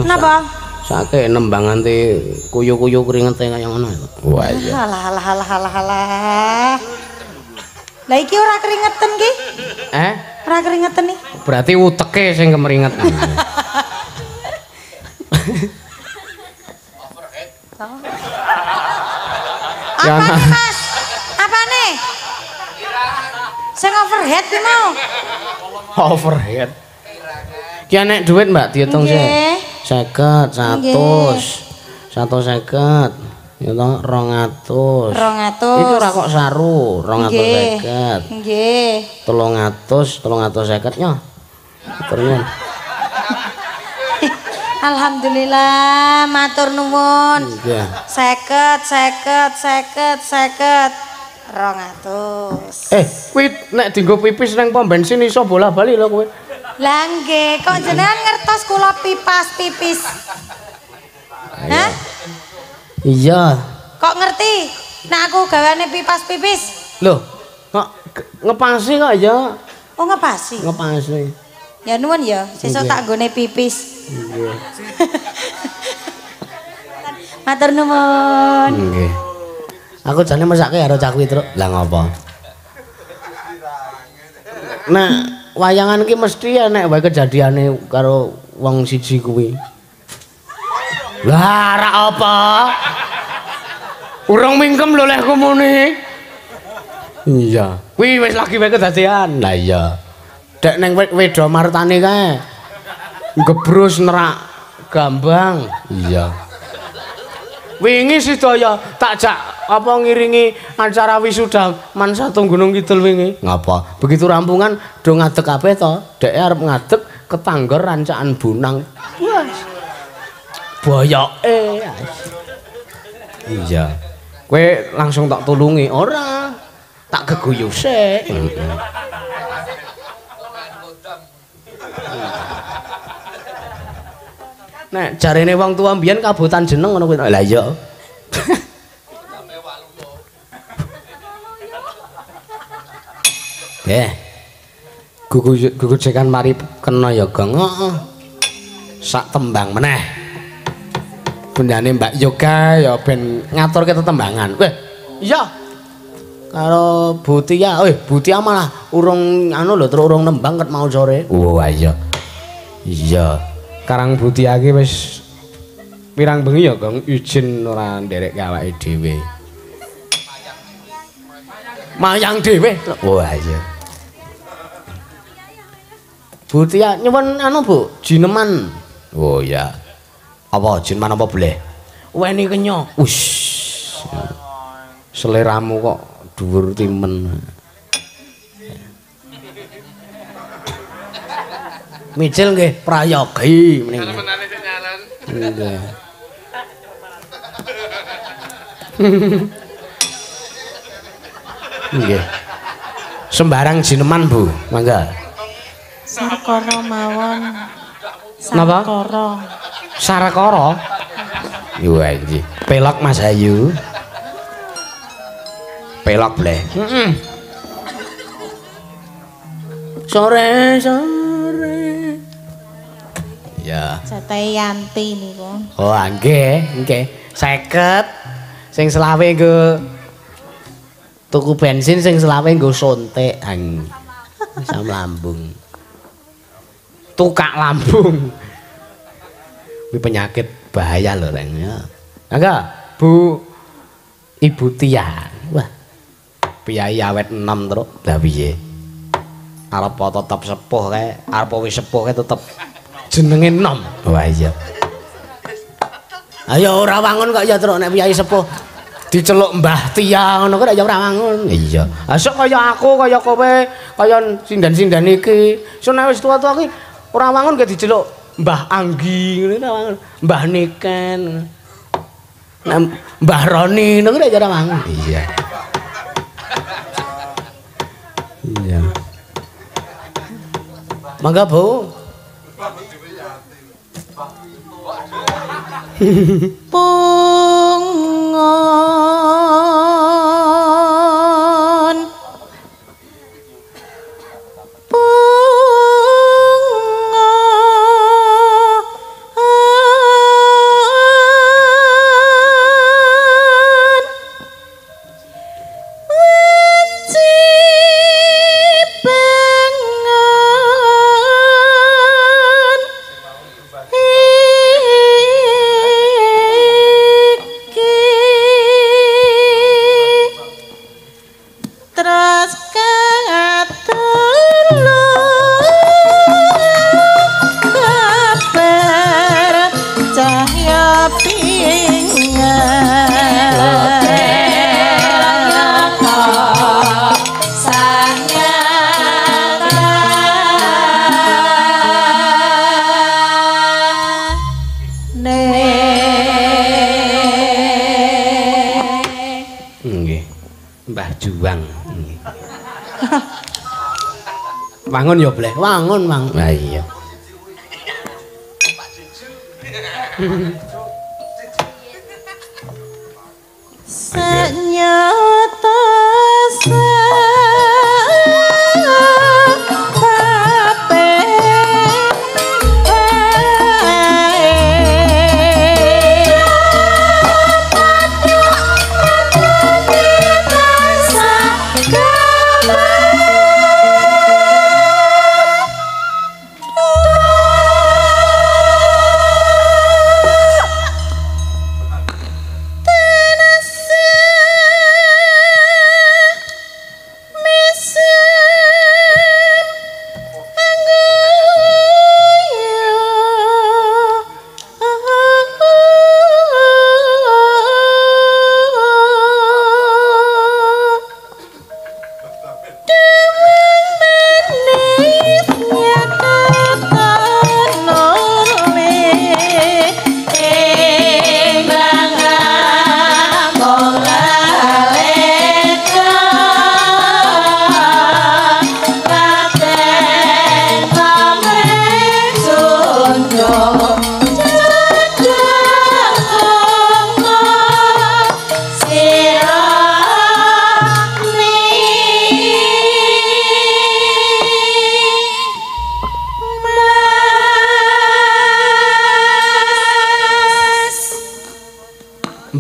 Napa? Sake nembang nganti kuyu-kuyu kringete kaya ngono. Wah iya. Halah. Lah iki ora keringetan ki? Ora keringetan nih. Berarti uteke sing kemeringet. Apa nih Mas? Apa nih? Sing overhead ki mau. Overhead. Ki nek dhuwit Mbak diitung sik. 50, 100. 150. Ya toh 200. 200. Iku ora kok saru, 250. Nggih. 300, 350 nya. Terus. Alhamdulillah, matur nuwun. Nggih. 50. 200. Kuwi nek dienggo pipis nang pom bensin iso bola-bali lho kowe. Lah nggih, kok jenengan ngertos kula pipas pipis? Hah? Iya. Kok ngerti? Nek aku gawane pipas pipis? Loh, kok ngepasi kok ya? Oh, ngepasi. Ngepasi. Ya nuwun ya, sesuk tak nggone pipis. Nggih. Matur nuwun. Nggih. Aku jane mesake karo cah kuwi truk. Lah ngopo? Nah, wayangan ki mesti enek wae kejadiane karo wong siji kuwi. Lah ra apa? Urung mingkem lho lek muni. Iya. Kuwi wis lagi wae kedadean. Lah iya. Dek ning Weda Martani kae. Gebrus nerak Gambang. Iya. Wingi sedaya tak jak apa ngiringi acara wisuda Mansatu Gunung Kidul wingi. Ngapa? Begitu rampungan do ngadeg kabeh to. Dek arep ngadeg ketangger rancakan Bunang. Wes. Boyoke. Iya. Kowe langsung tak tulungi ora? Tak geguyu sik. Nek jarene wong tua mbiyen kabutan jeneng ngono kuwi. Lah iya. Gugujekan mari kena ya Gong. Heeh. Sak tembang meneh. Bendane Mbak Yoga ya ben ngaturke tetembangan. Weh, iya. Karo Butia, Butia malah urung anu lho, terus urung nembang ket mau sore. Wah iya. Iya. Karang Butia ki wis pirang bengi ya Gong izin ora nderek awake dhewe. Mayang dhewe. Wah iya. Butia nyuwun anu Bu, jineman. Oh iya. Apa jineman apa boleh? Weni kenya. Ush. Seleramu kok dhuwur timen. Micil nggih prayogi mriki. Menane sing nyaran. Nggih. Nggih. Sembarang jineman Bu, mangga. Sarkara mawon. Napa? Sarakara. Sarakara. Yo iki. Pelok Mas Ayu. Pelok bleh. Heeh. Sore. Ya. Jatahe Yanti niku. Oh, nggih. 50. Sing selawe nggo tuku bensin, sing selawe nggo sontek. Asam lambung. Tukak lambung. Kuwi penyakit bahaya lho, Reng. Enggak, Bu Ibu Tian. Wah. Piyai awet 6 terus. Lah piye? Arep tetep sepuh kae, arep wis sepuh kae tetep jenenge 6. Wah iya. Ayo ora wangun kok ya terus nek piyai sepuh diceluk Mbah Tia ngono kok ya ora wangun. Iya. Ha sok kaya aku, kaya kowe, kaya sindan-sindan iki. Sok nek wis tuwa-tuwa ki ora wangun gak diceluk Mbah Anggi ngene ora wangun. Mbah Niken. Nah, Mbah Roni ngono kok ya ora wangun. Iya. Iya. Mangga, Bu. Pungon Wangun ya bleh, wangun mang. Lah iya. Sanyata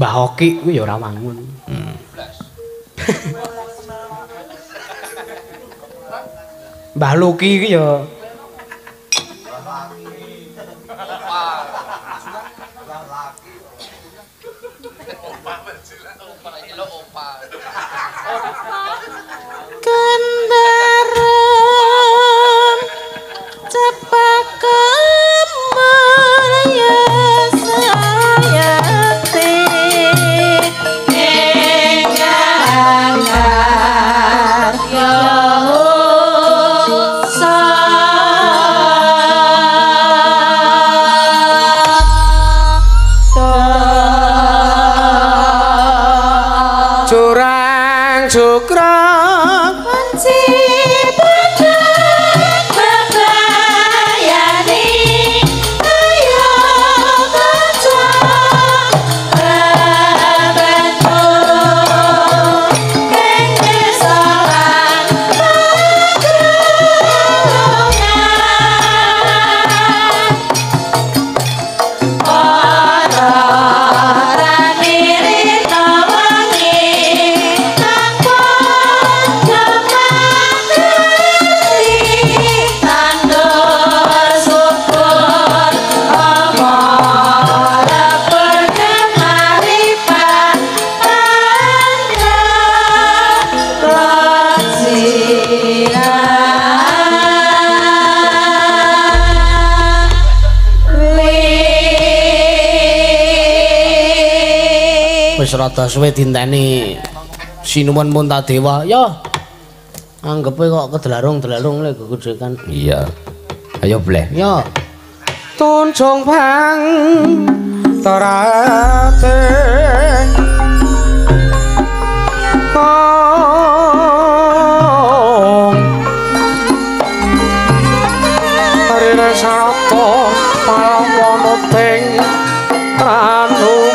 Mbah Oki kuwi ya ora wangun. Mbah Luki iki ya Kendaraan cepat kemana sayangti ingkang karya curang cukrang panci padang bebayani wis rada suwe dinteni Sinuwun Puntadewa. Ya. Anggepe kok kedelarung-delarung lek gegojekan. Iya. Ayo bleh. Ya. Tunjung pang terate Harire sarata pawana ting ranum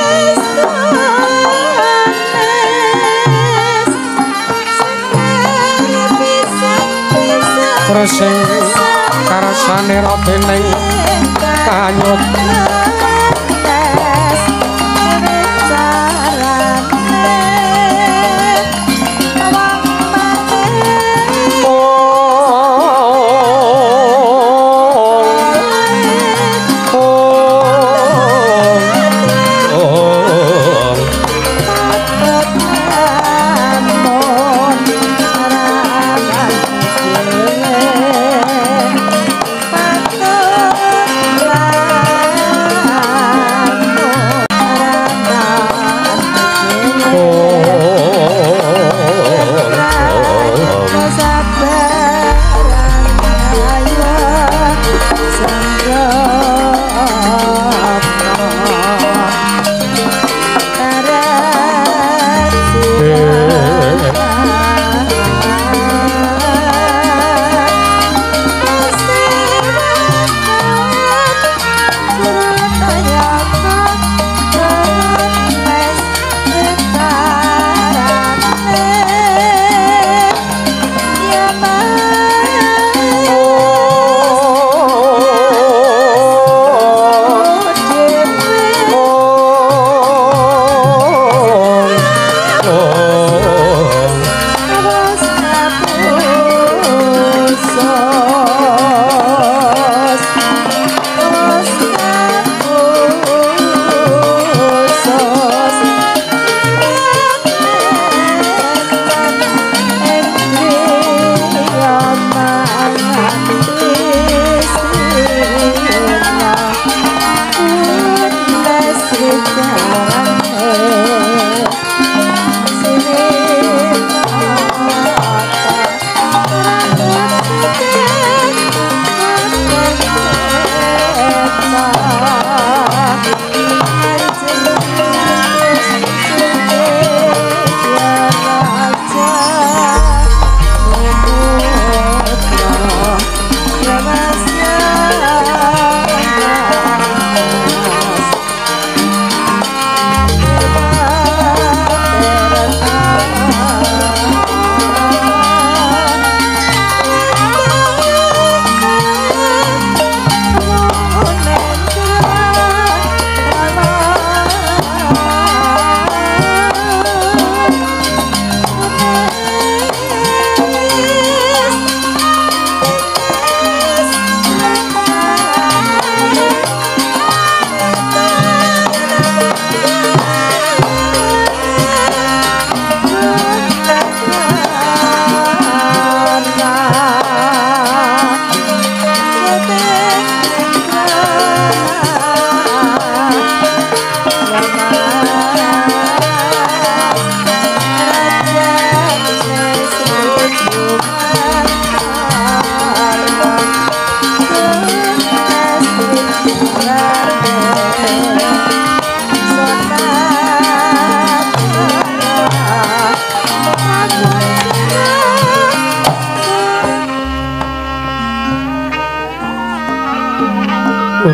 Tresing karsane radening kanyut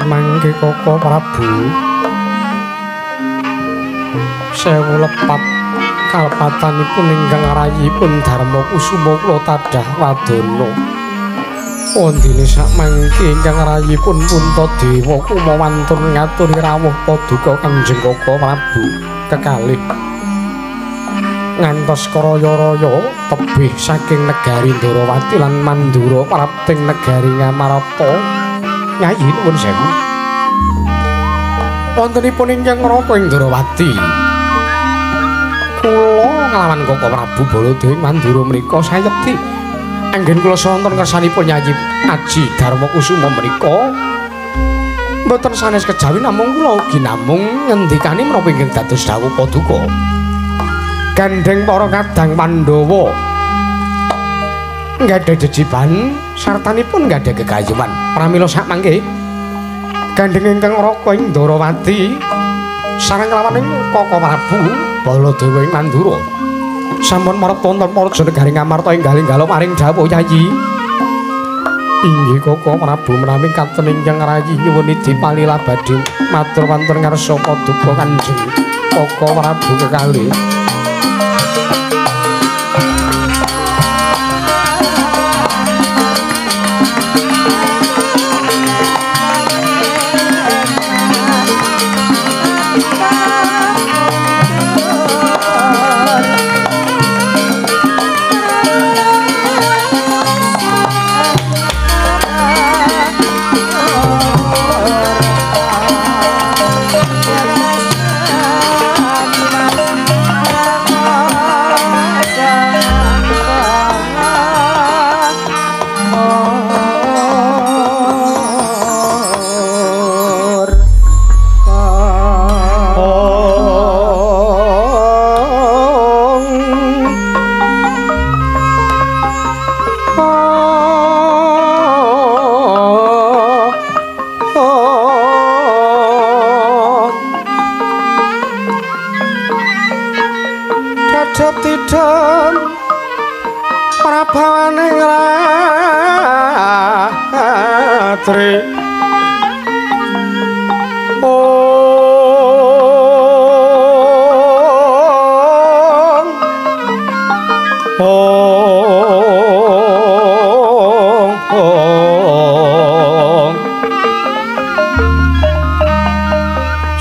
mangke Koko Prabu sewu lepat kalpatanipun ingkang rayipun Darma Kusuma kula tadah wadana wondene sakmangke ingkang rayipun Puntadewa kumawantun ngaturi rawuh paduka Kanjeng Koko Prabu kekalih ngantos karaya-raya tebih saking negari Ndarawati lan Mandura prapting negari Ngamarata Nyai nuwun sewu wontenipun ingkang ngraka ing Ndarawati kula nglawan Koko Prabu Baladewa Mandura menika sayekti anggen kula sonten kersanipun Nyai Aji Darma Kusuma menika Mboten sanes kejawi namung kula ugi namung ngendikani menapa ingkang dados dawuh Paduka. Gandeng para kadang Pandhawa nggada jejiban sartanipun nggada gegayuman. Pramila sakmangke gandeng ingkang Raka ing Ndarawati sareng lawaning Kaka Prabu Baladewa ing Mandura sampun marep wonten Paraja Negari Ngamarta enggal enggal maring dawuh Yayi. Inggih Kaka Prabu menawi katen ingkang rayi nyuwun dipalila badhe matur wonten ngarsa Paduka Kanjeng Kaka Prabu kekalih.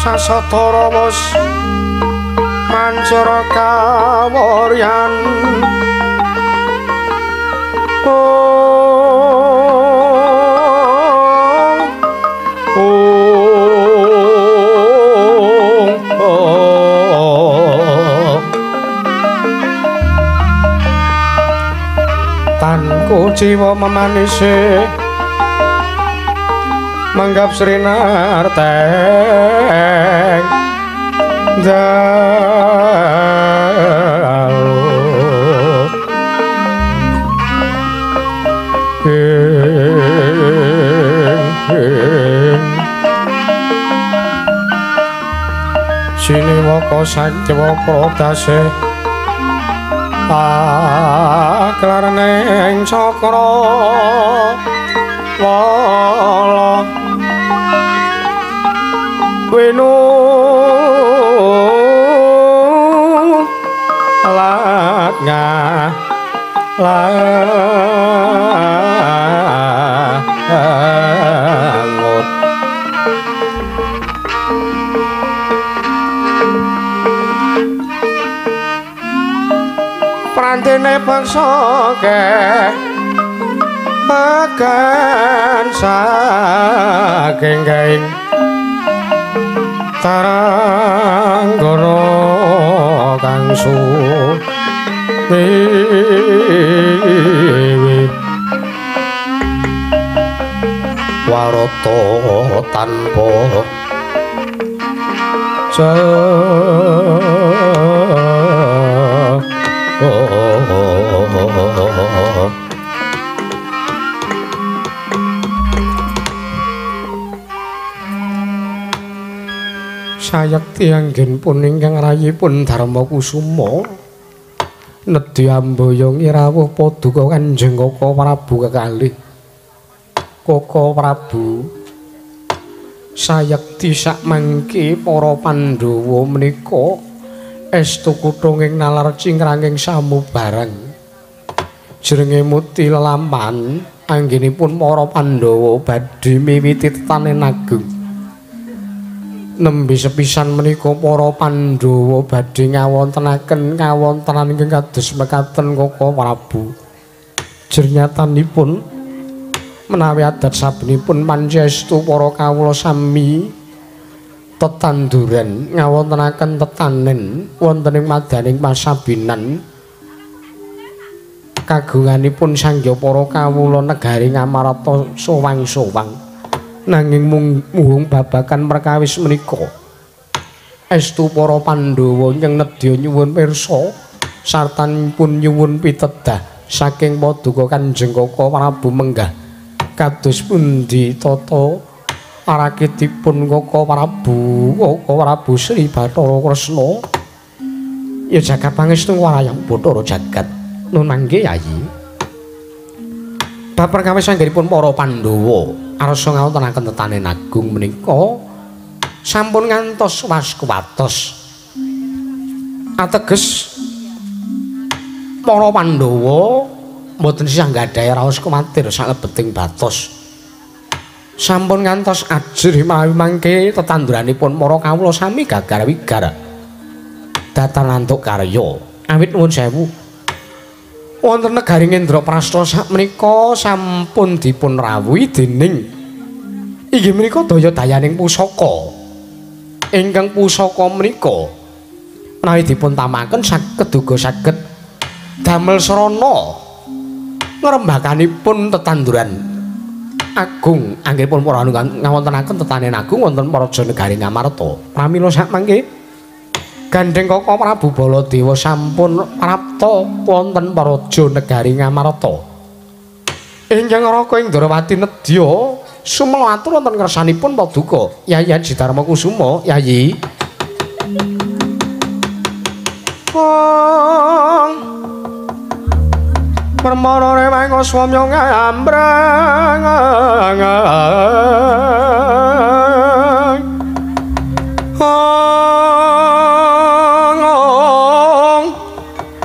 Sasatara wis mancara kawaryan tanku jiwa memanise manggap Srinarteng dalu Siniwaka Satya Pradase aklarning cakra wala wenu latnya langut prantene bangsa keh bagan saking gaing Taranggana kang suwi warata tanpa sayekti anggen pun ingkang rayipun Dharma Kusuma nedya amboyong irawuh Paduka Kanjeng Kaka Prabu kekalih. Kaka Prabu sayekti sakmangke para Pandhawa menika estu kuthunging nalar cingranging samubarang jenenge muti lelampahan anggenipun para Pandhawa badhe miwiti tetanen agung. Nembe sepisan menika para Pandhawa badhe ngawontenaken kawontenan ingkang kados mekaten Kaka Prabu. Jernyatanipun menawi adat sabenipun pancestu para kawula sami tetanduran ngawontenaken tetanen wonten ing madaning pasabinan kagunganipun sangya para kawula negari Ngamarta sowang-sowang. nanging muhung babakan perkawis menika estu para Pandhawa ingkang nedya nyuwun pirsa sartanipun nyuwun pitedah saking Paduka Kanjeng Kaka Prabu Menggah kados pundi tata arakitipun Kaka Prabu Sri Bathara Kresna ya jagat pangestu warayang Bathara jagat nun mangke Yayi bab perkawis anggenipun para Pandhawa arsa ngawontenaken tetanen agung menika sampun ngantos waskuwatos ateges para Pandhawa mboten sisah nggadhahi raos kumatir salebeting batos sampun ngantos ajrih mawi mangke tetanduranipun para kawula sami gagar wigar datanantuk karya awit nuwun sewu wonten negaring Indraprastha sakmenika sampun dipun rawuhi dening inggih menika daya-dayaning pusaka ingkang pusaka menika menawi dipun tamaken saged uga saged damel srana ngrembakanipun tetanduran agung anggenipun para ngawontenaken tetanen agung wonten Praja Negaring Ngamarta pramila sakmangke gandeng Kaka Prabu Baladewa sampun prapta wonten Praja Negaring Ngamarta ingkang Raka Indrawati nedya sumela atur wonten kersanipun Paduka Yayi Haji Darma Kusuma Yayi permana remeng swamya ngambrang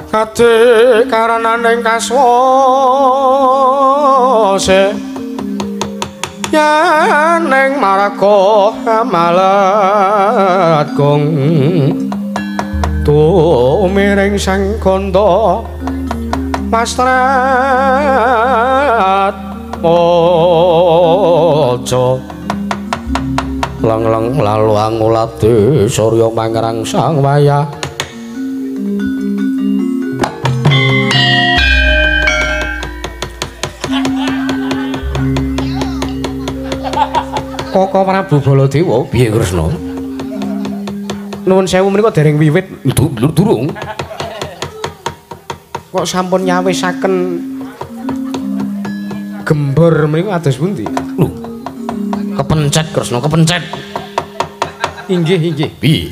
kate karananing kaswase yen maraka malat gong tumiring sang kandha Mastrat mojo lang-lang laluang ulati surya mangrang sang wayah Kaka Prabu Baladewa piye Kresna nuwun sewu menika dereng wiwit durung kok sampun nyawisaken gembor menika ados pundi? Lho. Kepencet Kresna, kepencet. Inggih. Piye?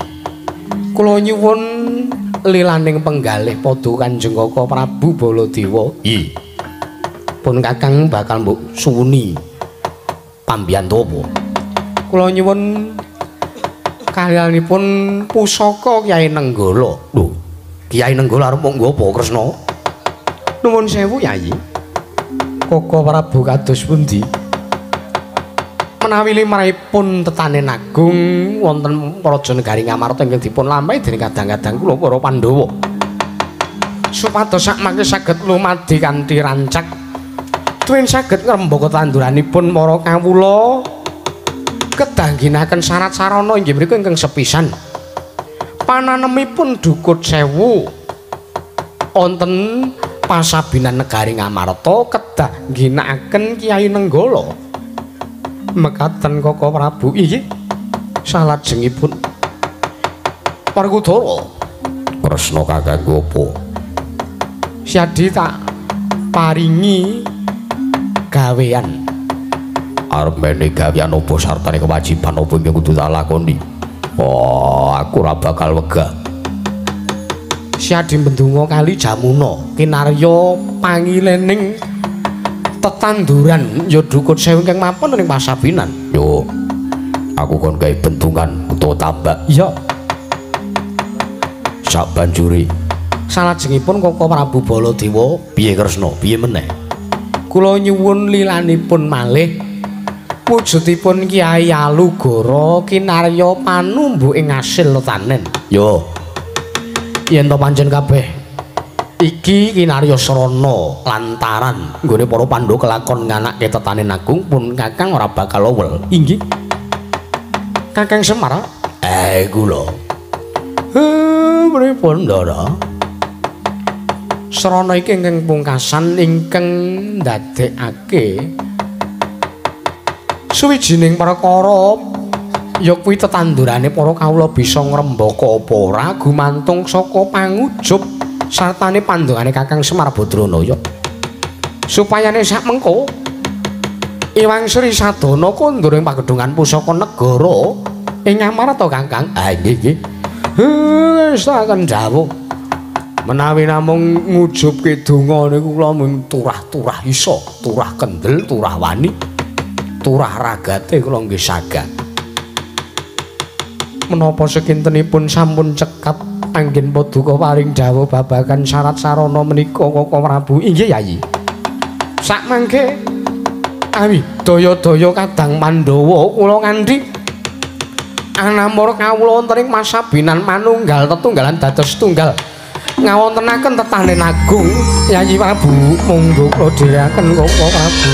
Kula nyuwun lilaning penggalih Paduka Kanjeng Kaka Prabu Baladewa. Nggih. Pun Kakang bakal mbok suwuni pambiyantu apa? Kula nyuwun kalyanipun pusaka Kyai Nenggala. Lho, Kyai Nenggala arep nggo apa Kresna? Nuwun sewu Yayi. Kaka Prabu kados pundi? Menawi limrahipun tetanen agung wonten Praja Negaring Ngamarta ingkang dipun lampahi dening kadang-kadang kula para Pandhawa. Supados sakmangke saged lumadi kanthi rancak tuwin saged ngrembaka tanduranipun para kawula kedangginaken syarat sarana inggih menika ingkang sepisan. Pananemipun Dukut Sewu wonten Pasabinan Negaring Ngamarta kedah ginakaken Kyai Nenggala. Mekaten Kaka Prabu inggih salajengipun Werkudara. Kresna kakangku apa? Siadi tak paringi gawean. Arep mene gawean apa sartane kewajiban apa ingkang kudu tak lakoni? Oh, aku ora bakal wegah. Siadi mendungo kali Jamuna kinarya pangilening tetanduran ya Dukut Sewu ingkang mampun ning Pasabinan. Yo, aku kon gawe bendungan utawa tambak. Iya. Sabanjure salajengipun Kaka Prabu Baladewa piye Kresna? Piye meneh? Kula nyuwun lilanipun malih wujudipun Kyai Alugara kinarya panumbu ing asil tanen. Yo. Yen to pancen kabeh iki kinarya srana lantaran nggone para Pandhawa kelakon nganake tetanen agung pun Kakang ora bakal lowel. Inggih. Kakang Semar. Kula. Pripun Ndara? Srana iki ingkang pungkasan ingkang ndadekake suwijining perkara ya kuwi tetandurane para kawula bisa ngrembaka apa ora gumantung saka pangujub sartane pandhongane Kakang Semar Badranaya. Supayane sak mengko Iwang Sri Sadana kondur ing pagedhungan pusaka negara ing Ngamarta Kakang. Ah nggih. Wis akan dawuh. Menawi namung ngujubke donga niku kula mung turah-turah isa, turah kendel, turah wani, turah ragate kula nggih saged. Menapa sekintenipun sampun cekap anggen paduka paring dawuh babagan syarat sarana menika Koko Prabu. Inggih Yayi. Sakmangke awi daya-daya kadang Pandhawa kula ngandhi anamur kawula wonten ing masabinan manunggal tetunggalan dados tunggal ngawontenaken tetanen agung Yayi Prabu monggo kula dherekaken Koko Prabu.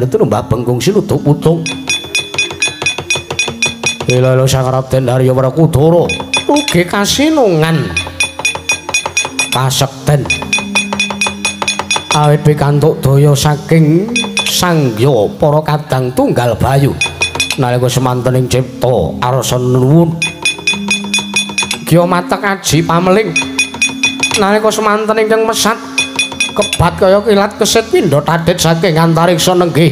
Itu Mbak Bengkung Silutuk Putung Ilalo Sakaraden Harya Barakudara ugi kasinungan kasekten awit pikantuk daya saking sangya para kadang tunggal bayu nalika semanten ing cipta arsa nuwun Gya matek aji pameling nalika semanten ingkang mesat kebat kaya kilat kesit pindha tadhit saking antariksa nenggih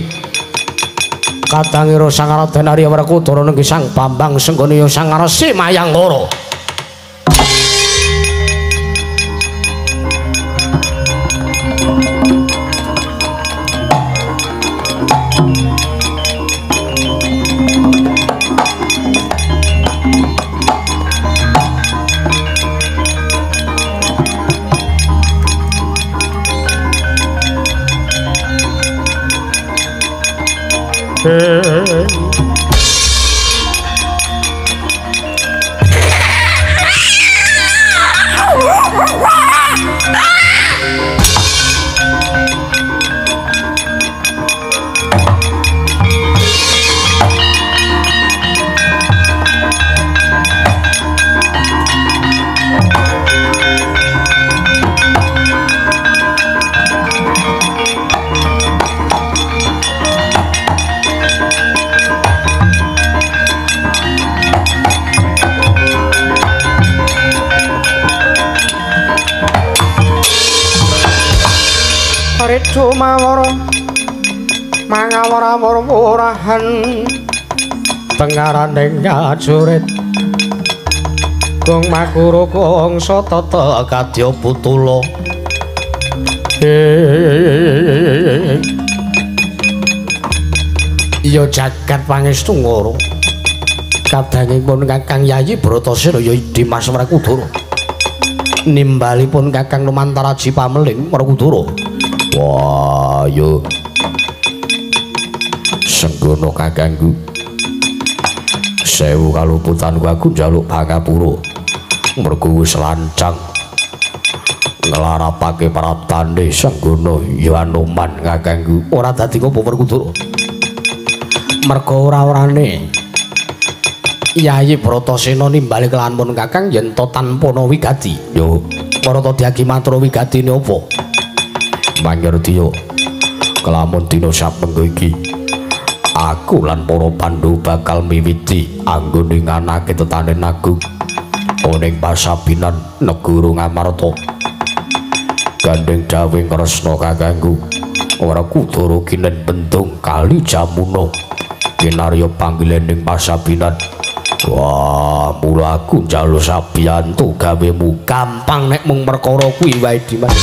kadangiro Sang Raden Arya Barakudara nenggih Sang Bambang Senggoniya Sang Resi Mayanggara. Mawara mangawara murmurahan tengaraning ngajurit kung makuru kung satata kadya putula iya jagat pangestu ngoro kadangipun Kakang Yayi Bratasena ya Dimas Barakudara nimbalipun Kakang Numantara Ji Pameling Barakudara. Wah, yo senggono kakangku sewu kaluputanku aku njaluk pangapura mergo wis lancang nglarapake praptane senggono ya Anoman kakangku ora dadi apa Werkudara mergo ora-orane Yayi Bratasena nimbali kelawan kakang yen to tanpa wigati yo marata diagi matur wigatine apa Mangertiya kelamun dina sapengko iki aku lan para Pandhawa bakal miwiti anggone nganake tetanen agung ning pasabinan negara Ngamarta gandeng dawing kresna kakangku ora kudu rukinen pentung kali Jamuna kinarya panggilan ning Pasabinan. Wah, mula aku njaluk sabiyantu gawemu gampang nek mung perkara kuwi wae Dimas.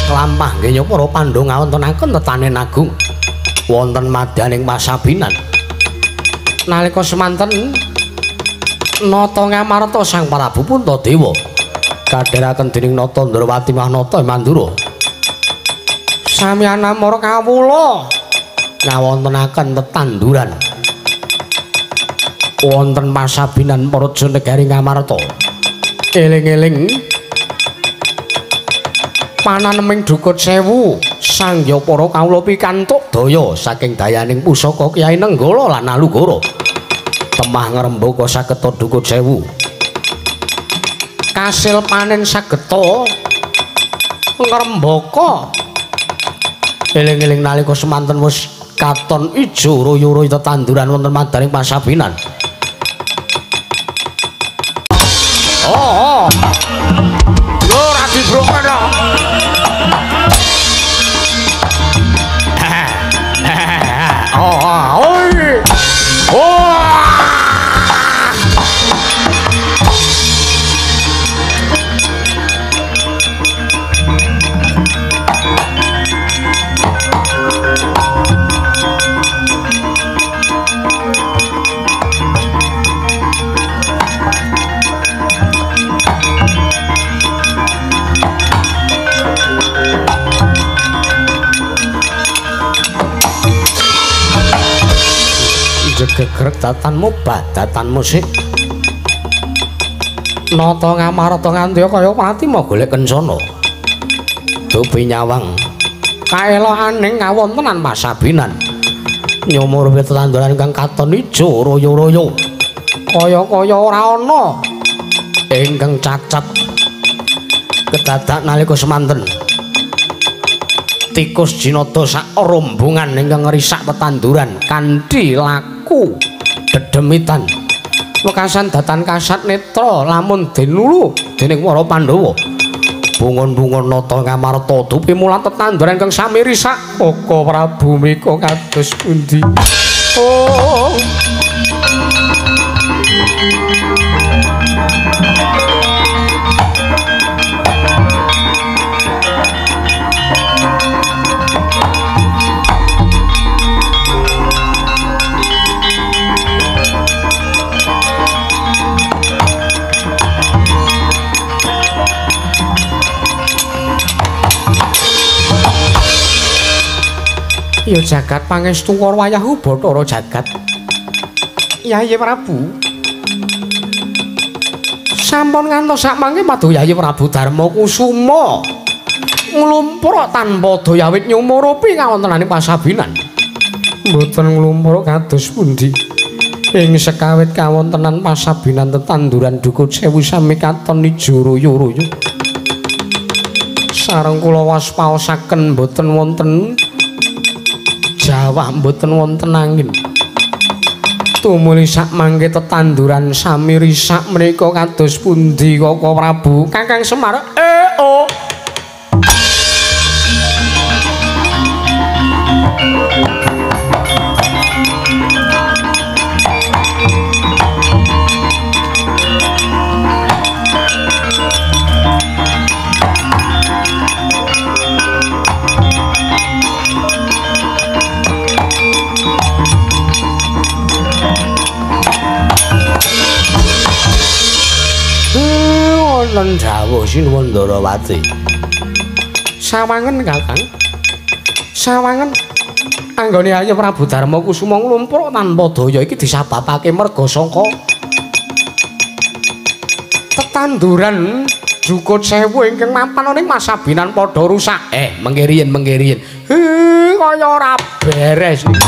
Kelampah nggih para Pandhu ngawontenaken tetanen agung wonten madyaning Pasabinan. Nalika semanten Nata Ngamarta Sang Prabu Puntadewa kadheraken dening Nata Ndrawati Mahnata Mandura sami anamara kawula ngawontenaken tetanduran wonten Pasabinan Praja Negari Ngamarta. Eling-eling pananeming Dukut Sewu sangya para kawula pikantuk daya saking dayaning pusaka Kyai Nenggala lan Alugara temah ngrembaka sageta Dukut Sewu kasil panen sageta ngrembaka. Eling-eling nalika semanten wis katon ijo royo-royo tetanduran wonten madaning Pasabinan. Oh lho radi brokana gegrek datanmu badatanmu sik Nata Ngamarta nganti kaya pratima golek kencana dobi nyawang kaelokaning kawontenan Pasabinan nyumur tetanduran kang katon ijo royo-royo kaya-kaya ora ana ingkang cacat kedadak nalika semanten tikus jinata sak rombongan ingkang ngrisak tetanduran kanthi laku dedemitan wekasan datan kasat netra lamun dinulu dening para Pandhawa bungon-bungon Nata Ngamarta dupi mulat tetanduran kang sami risak Koko Prabu mika kados pundi. Oh ya jagat pangestu Wayahu Bathara jagat. Yayi Prabu sampun ngantos sak mangke paduh Yayi Prabu Darma Kusuma nglumpur tanpa daya wit nyumurupi kawontenaning Pasabinan. Mboten nglumpur kados pundi. Ing sekawit kawontenan Pasabinan tetanduran Dukut Sewu sami katon ijo royo-royo. Sareng kula waspaosaken mboten wonten jawah mboten wonten angin. Tumuli sak mangke tetanduran sami risak menika kados pundi Koko Prabu? Kakang Semar. Oh. wonten dawuh Sinuwun Ndarawati. Sawangen Kakang. Sawangen anggone Ayu Prabu Darma Kusuma nglumpur tanpa daya iki disababake merga saka tetanduran Jukut Sewu ingkang mapan ning Masabinan padha rusak. Mengke riyen. Kaya ora beres iki.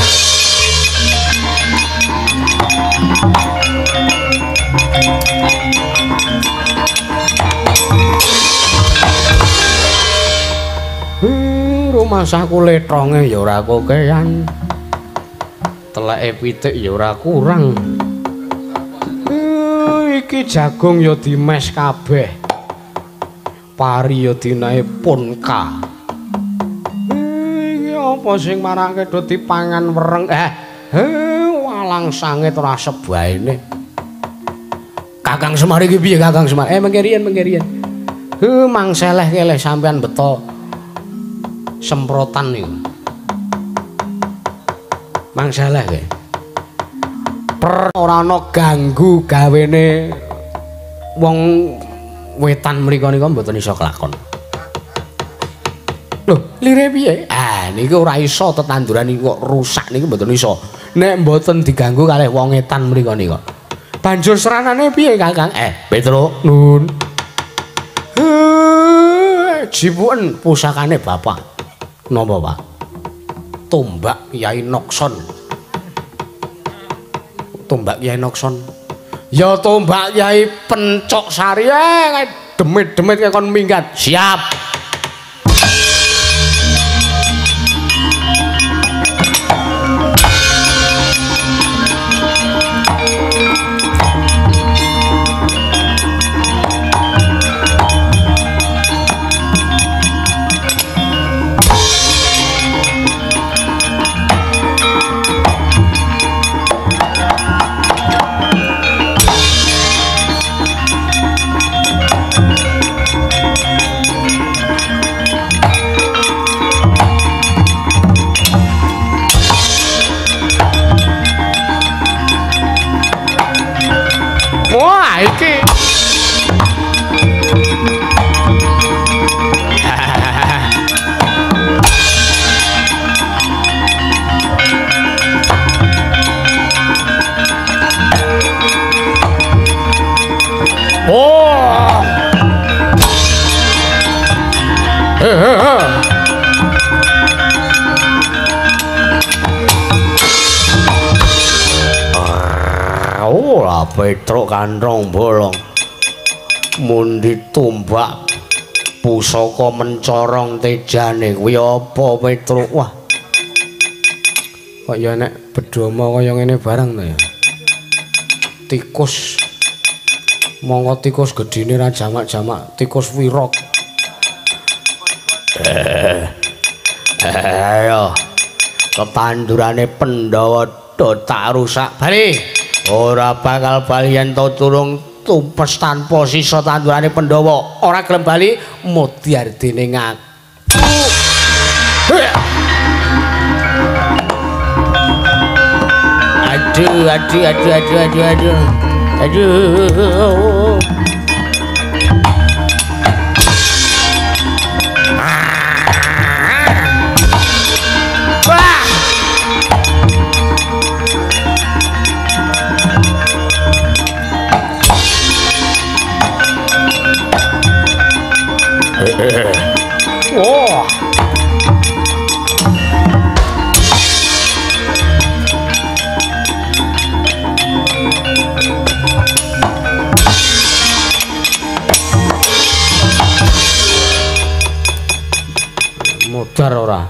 Rumah saku letronge ya ora kokean. Teleke pitik ya ora kurang. Iki jagung ya dimes kabeh. Pari ya dinae punka. Iki apa sing marake do dipangan wereng? Walang sangit ora sebaene. Kakang Semar iki piye Kakang Semar? Mengke riyen. Mangseleh keleh sampean beto semprotan niku. Mangseleh ke. Ora ana ganggu gawene wong wetan mriku nika mboten iso kelakon. Lho, lire piye? Niku ora iso tetanduran niku kok rusak niku mboten iso. Nek mboten diganggu kalih wong etan mriku nika. Banjur seranane piye, Kakang? Petro, nun. Jibuken pusakane Bapak. Napa, Pak? Tombak Kyai Nokson. Tombak Kyai Nokson. Ya tombak Kyai Pencok Sari demit-demit kon minggat. Siap. Wah, iki Petruk kantong bolong mun ditumbak pusaka mencorong tejane kuwi apa Petruk? Wah kok ya nek bedama kaya ngene barang to ya tikus monggo tikus gedine ra jamak-jamak tikus wirok ayo ketandurane Pandhawa do tak rusak bali. Ora bakal balian to turung tumpes tanpa sisa tandurane Pandhawa. Ora gelem bali mudyar dening aku. Aduh. Wah. Modar ora.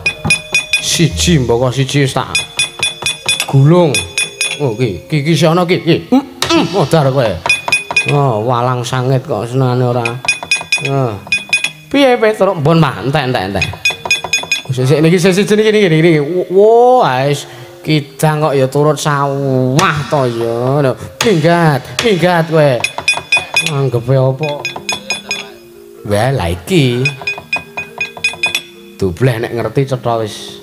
Siji mboko siji wis tak gulung. Oh iki sono iki. Modar kowe. Oh, walang sangit kok senengane ora. Piye Petruk? Mbon mah entek. Sesuk niki sesuk niki. Wah, wis kidang kok ya turut sawah to ya. Lho, minggat kowe. Anggepe apa? Wah, la iki. Dubleh nek ngerti cetha wis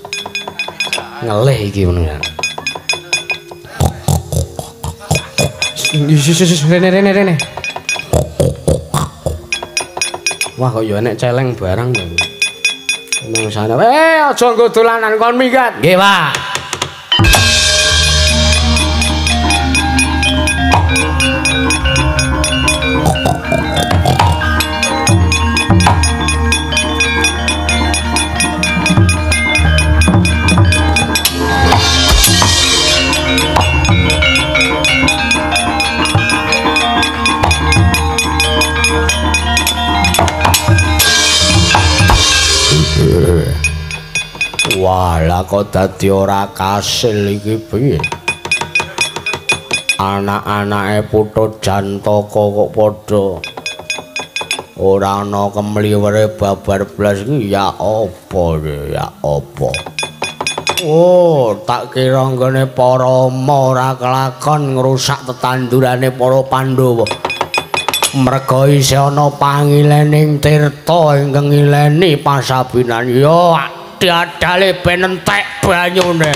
ngelih iki ngono ya. Rene. Wah kok ya enek celeng barang to. Nang sana. Aja nggo dolanan kon minggat. Nggih, Pak. Walah kok dadi ora kasil iki piye? Anak-anake Putut Jantaka kok padha ora ana kemliwere babar blas iki ya apa ya apa? Oh, tak kira nggone para ora kelakon ngrusak tetandurane para Pandhawa. Merga isih ana pangilening tirta ingkang ngileni pasabinan ya diadale ben entek banyune.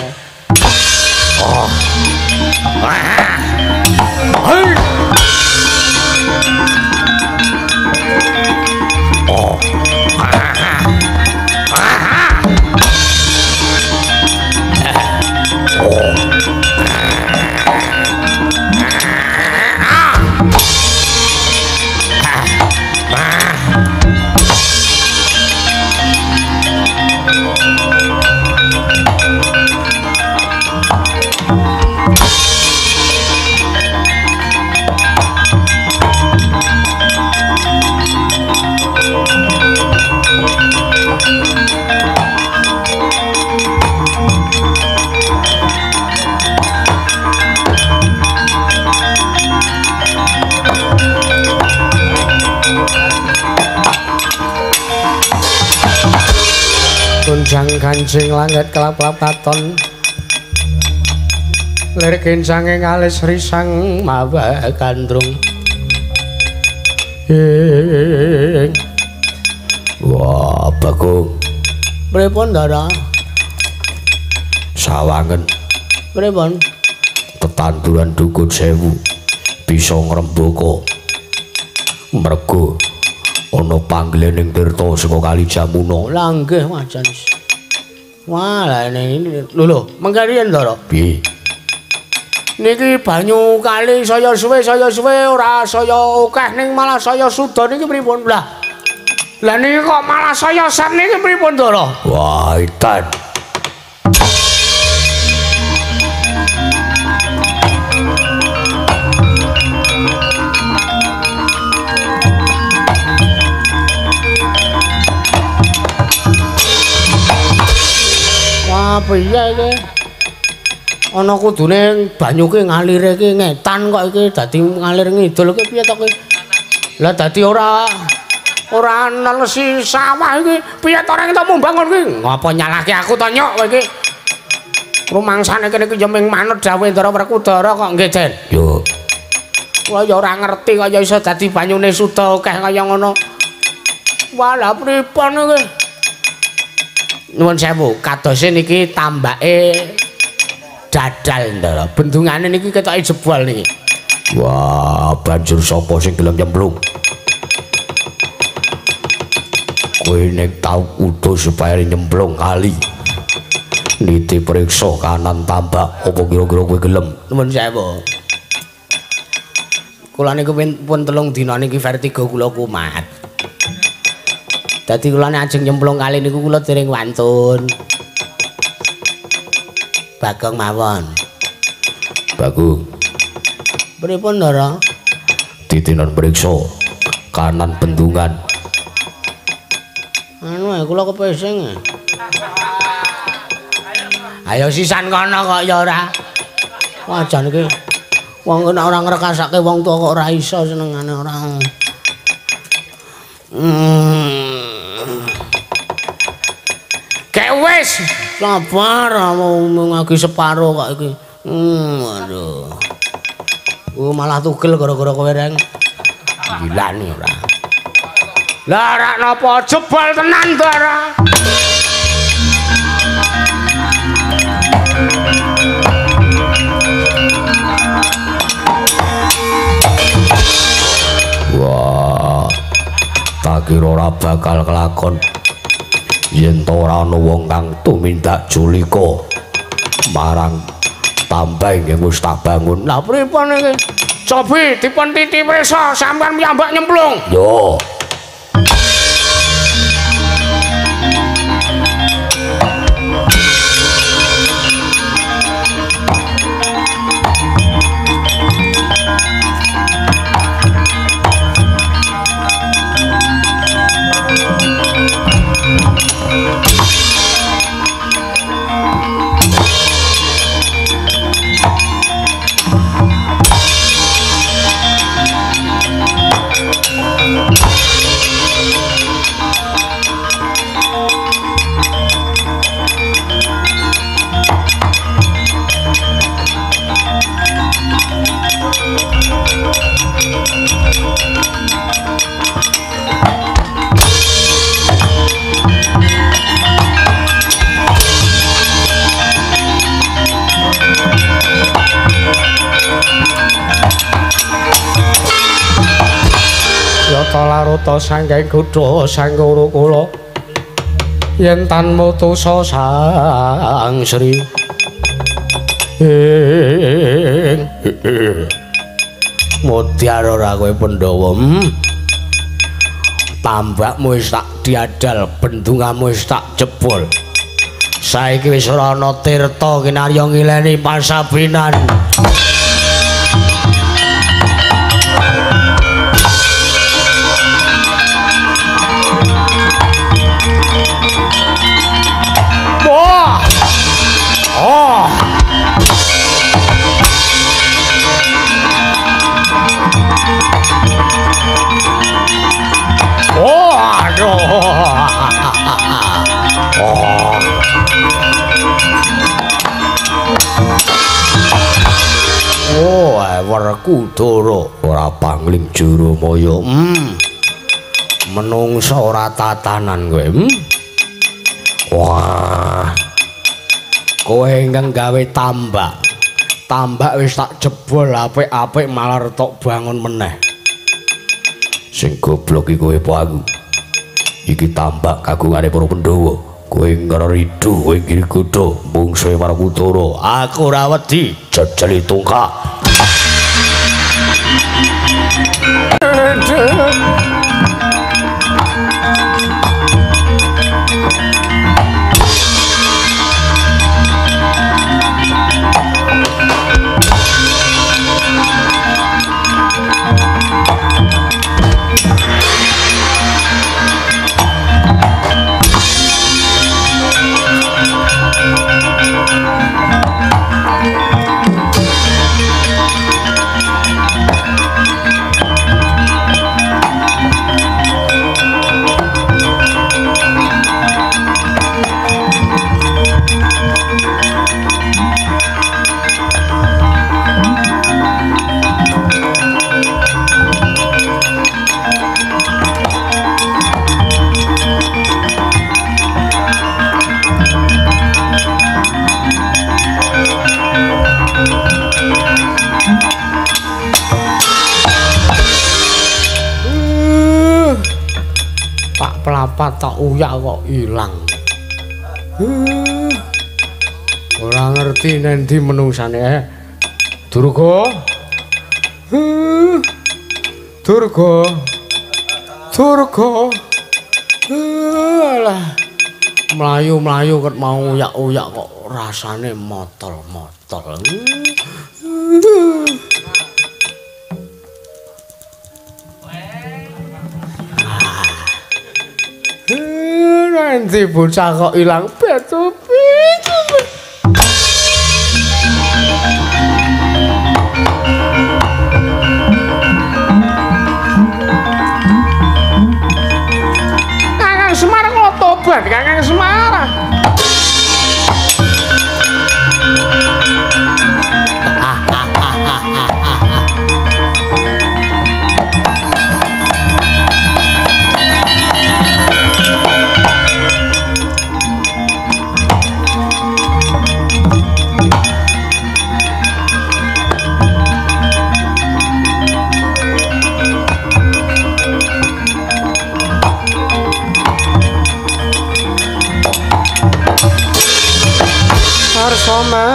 Oh. Hei. Oh. Gunjang kancing langit kelap-kelap katon lirik kencanging alis risang mawa kandrung Wah, Bagong. pripun Ndara? Sawangen Pripun? tetanduran Dukun Sewu bisa ngrembaka merga ana panglening tirta saka Kali Jamuna. Lah nggih macan. Wah, lah ini lho, mengkari Ndara. Piye? Niki banyu kali saya suwe ora saya akeh ning malah saya suda niki pripun? Lah niki kok malah saya sat niki pripun Ndara? Wah, edan. Wah, piye iki? Ana kudune banyu ki ngalire ki ngetan kok iki dadi ngalir ngidul ki piye to ki? Lah dadi ora nelesi sawah iki piye to rek mumbangun ki? Ngapa nyalahke aku to nyok kowe iki? Rumangsane kene iki ya ming manut dawuh Ndara Werkudara kok nggih, Den. Yo. Kula ya ora ngerti kaya iso dadi banyune suda akeh kaya ngono. Walah pripun iki? Nuwun sewu, kadose niki tambake dadal Ndara. Bendungane niki ketoke jebol niki. Wah, banjur sapa sing gelem nyemplung? Kowe nek tau utuh supaya nyemplung kali. Niti periksa kanan tambak apa kira-kira kowe gelem? Nuwun sewu. Kula niku pun 3 dina niki vertigo kula kumat. Dadi kula nek ajeng nyemplung kali niku kula dereng wantun. Bagong mawon. Bagong. Pripun Ndara? Titinan periksa kanan bendungan. Anu kula kepesing. Ayo sisan kono kok ya ora. Wajan iki wong nek ora ngrekasake wong tuwa kok ora iso senengane ora. Kayak wis sabar mung lagi separo kok iki. Aduh. Malah tugel gara-gara kowe reng. Gilani ora. Lah rak napa jebol tenan Ndara. Wah, tak kira ora ora bakal kelakon yen to ora ana wong kang tumindak julika marang Tambah nggih wis tak bangun. Lah pripun iki? Cobi dipun titi prisa sampean piyambak nyemplung. Yo. Laruta sangking kudha sanggara kula yen tan mutusa sang Sri Mutiara ora kowe Pandhawa tambakmu wis tak diadal bendungamu wis tak jebol saiki wis ora ana tirta kinarya ngileni pasabinan. Werkudara ora pangling Juramaya. Menungsa ora tatanan kowe. Wah. Kowe ingkang gawe tambak. Tambak wis tak jebol apik-apik malah tok bangun meneh. Sing goblok iki kowe apa aku? Iki tambak kagungane para Pandhawa. Kowe ngridu kowe iki kudu mungsuhe Werkudara. Aku ora wedi jejeli tungkak. Tak uyak kok ilang. Ora ngerti nendi menungsane. Durga. Durga. Durga. Alah. Mlayu-mlayu ket mau uyak-uyak kok rasane motol-motol. Nanti bocah kok ilang betupi. Kakang Semar kok tobat Kakang Semar.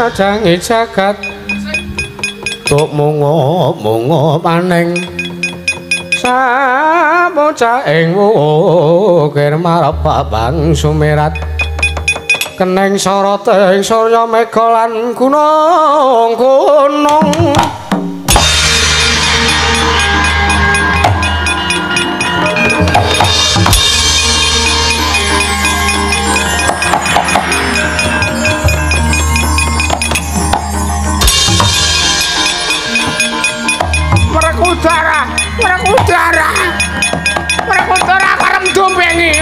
madangi jagat tuk mungo paning sabocah ing wukir marep babang sumirat keneng sorota ing surya mega lan gunung-gunung Merekudara karem dombengi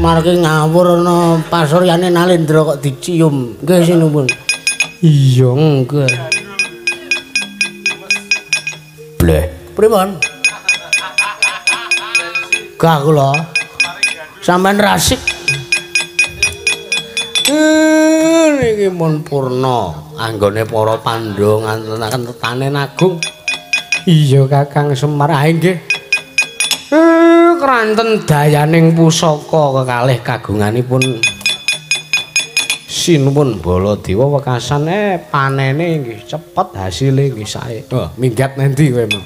Marke ngawur ana pasuryane Nalendra kok dicium. Nggih sinupun. Iya nggih. Bleh, pripun? Gak kula. Sampeyan rasik. Niki mun purna anggone para Pandhawa ngantenaken tetanen agung. Iya Kakang Semar. Ah nggih. Kranten dayaning pusaka kekalih kagunganipun Sinupun Baladewa wekasan panene nggih cepet hasile nggih sae. Oh, minggat nanti kowe mah.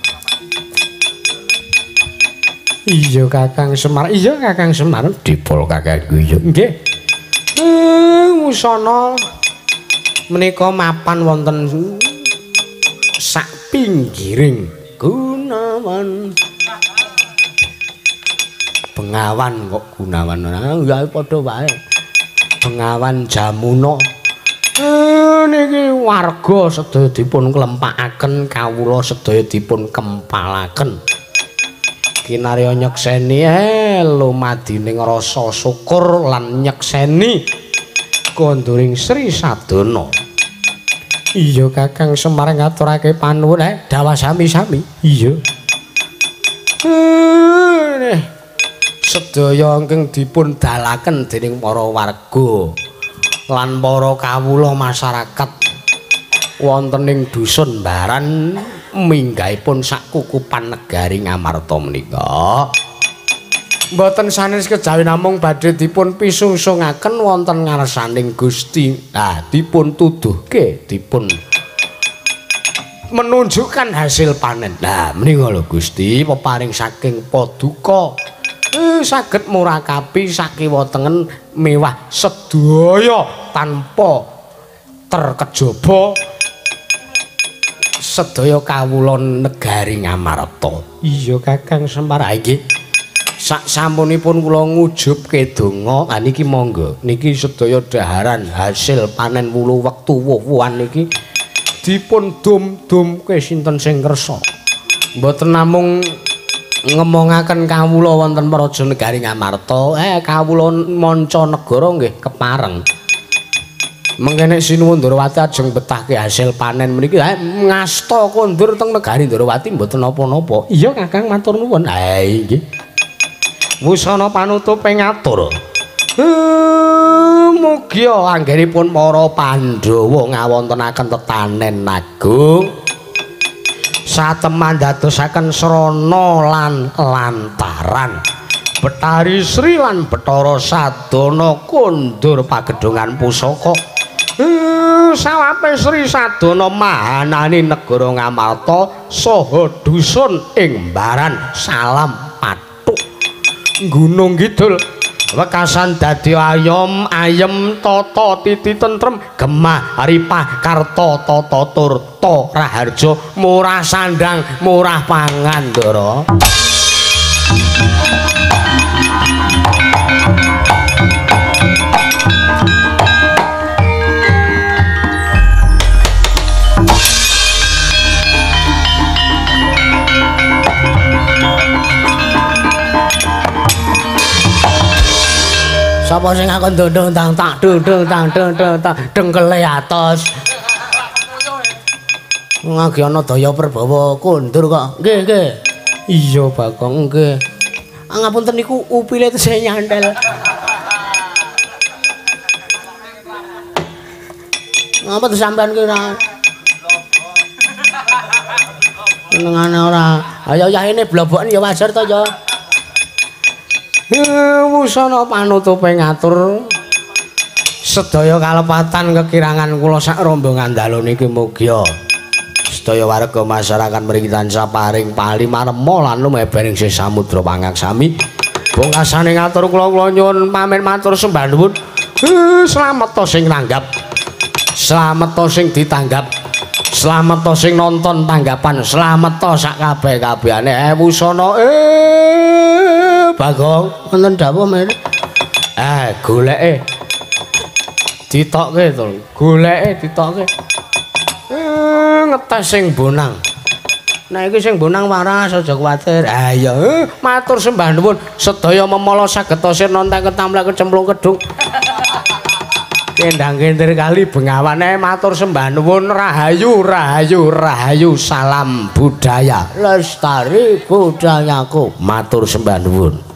Iya Kakang Semar. Iya Kakang Semar dipol Kakang Guyu. Nggih. Musana menika mapan wonten sak pinggiring Gunawan. Bengawan kok Gunawan. Ya padha wae. Bengawan Jamuna. Niki warga sedaya dipun klempakaken, kawula sedaya dipun kempalaken. Kinarya nyekseni lumadining rasa syukur lan nyekseni konduring Sri Sadana. Iya Kakang Semar ngaturake panuwun dawa sami-sami. Iya. Sedaya ingkang dipun dalaken dening para warga lan para kawula masyarakat wonten ing dusun Baran minggahipun sakukupan negari Ngamarta menika mboten sanes kejawi namung badhe dipun pisungsungaken wonten ngarsaning Gusti. Dipun tuduhke dipun menunjukkan hasil panen. Menika lho Gusti peparing saking paduka saged murakapi sakiwa tengen mewah sedaya tanpa terkejaba sedaya kawula negari Ngamarta. Iya Kakang Semar. Nggih. Sak sampunipun kula ngujubke donga niki monggo niki sedaya daharan hasil panen wulu wektu wuh-wuhan niki dipun dum-dumke sinten sing kersa. Mboten namung ngemongaken kawula wonten Praja Negari Ngamarta, kawula manca negara nggih kepareng. Mengkene Sinuwun Ndrawati ajeng betahke hasil panen mriki ngasta kondur teng negari Ndrawati mboten napa-napa. Iya Kakang matur nuwun. Nggih. Wusana panutupe ngatur. mugi anggenipun para Pandhawa ngawontenaken tetanen agung sateman dadosaken srana lan lantaran Betari Sri lan Bathara Sadana kondur pagedhongan pusaka sawape Sri Sadana mahanani negara Ngamarta saha dusun ing Mbaran salam patuk Gunung Kidul wekasan dadi ayom ayem tata titi tentrem gemah ripah karta tata turta raharja murah sandang murah pangan ndara sapa sing ngakon dondong tang tak dondong tang dengkele atos ngagi ana daya Prabawa kondur kok nggih iya Bagong nggih ngapunten niku upile tesih nyantel ngapa tuh sampean ki ora senengane ora ayo yahene bloboken ya wajar to ya wusana panutupe ngatur sedaya kalepatan kekirangan kula sak rombongan dalu niki mugi sedaya warga masyarakat mriki tansah paring palimarma lan lumebening sih samudra pangaksami bungkasane ngatur kula nyuwun pamit matur sembah nuwun slamet to sing nanggap slamet to sing ditanggap slamet to sing nonton tanggapan slamet to sak kabeh-kabehane wusana Bagong wonten dawuh men goleke ditokke to goleke ditokke ngetes sing bonang nek iki sing bonang waras aja kuwatir ya matur sembah nuwun sedaya memala saged tasir nonton ketamlek kecemplung kedung kendang kentir kali bengawane matur sembah nuwun rahayu rahayu rahayu salam budaya lestari budayaku matur sembah nuwun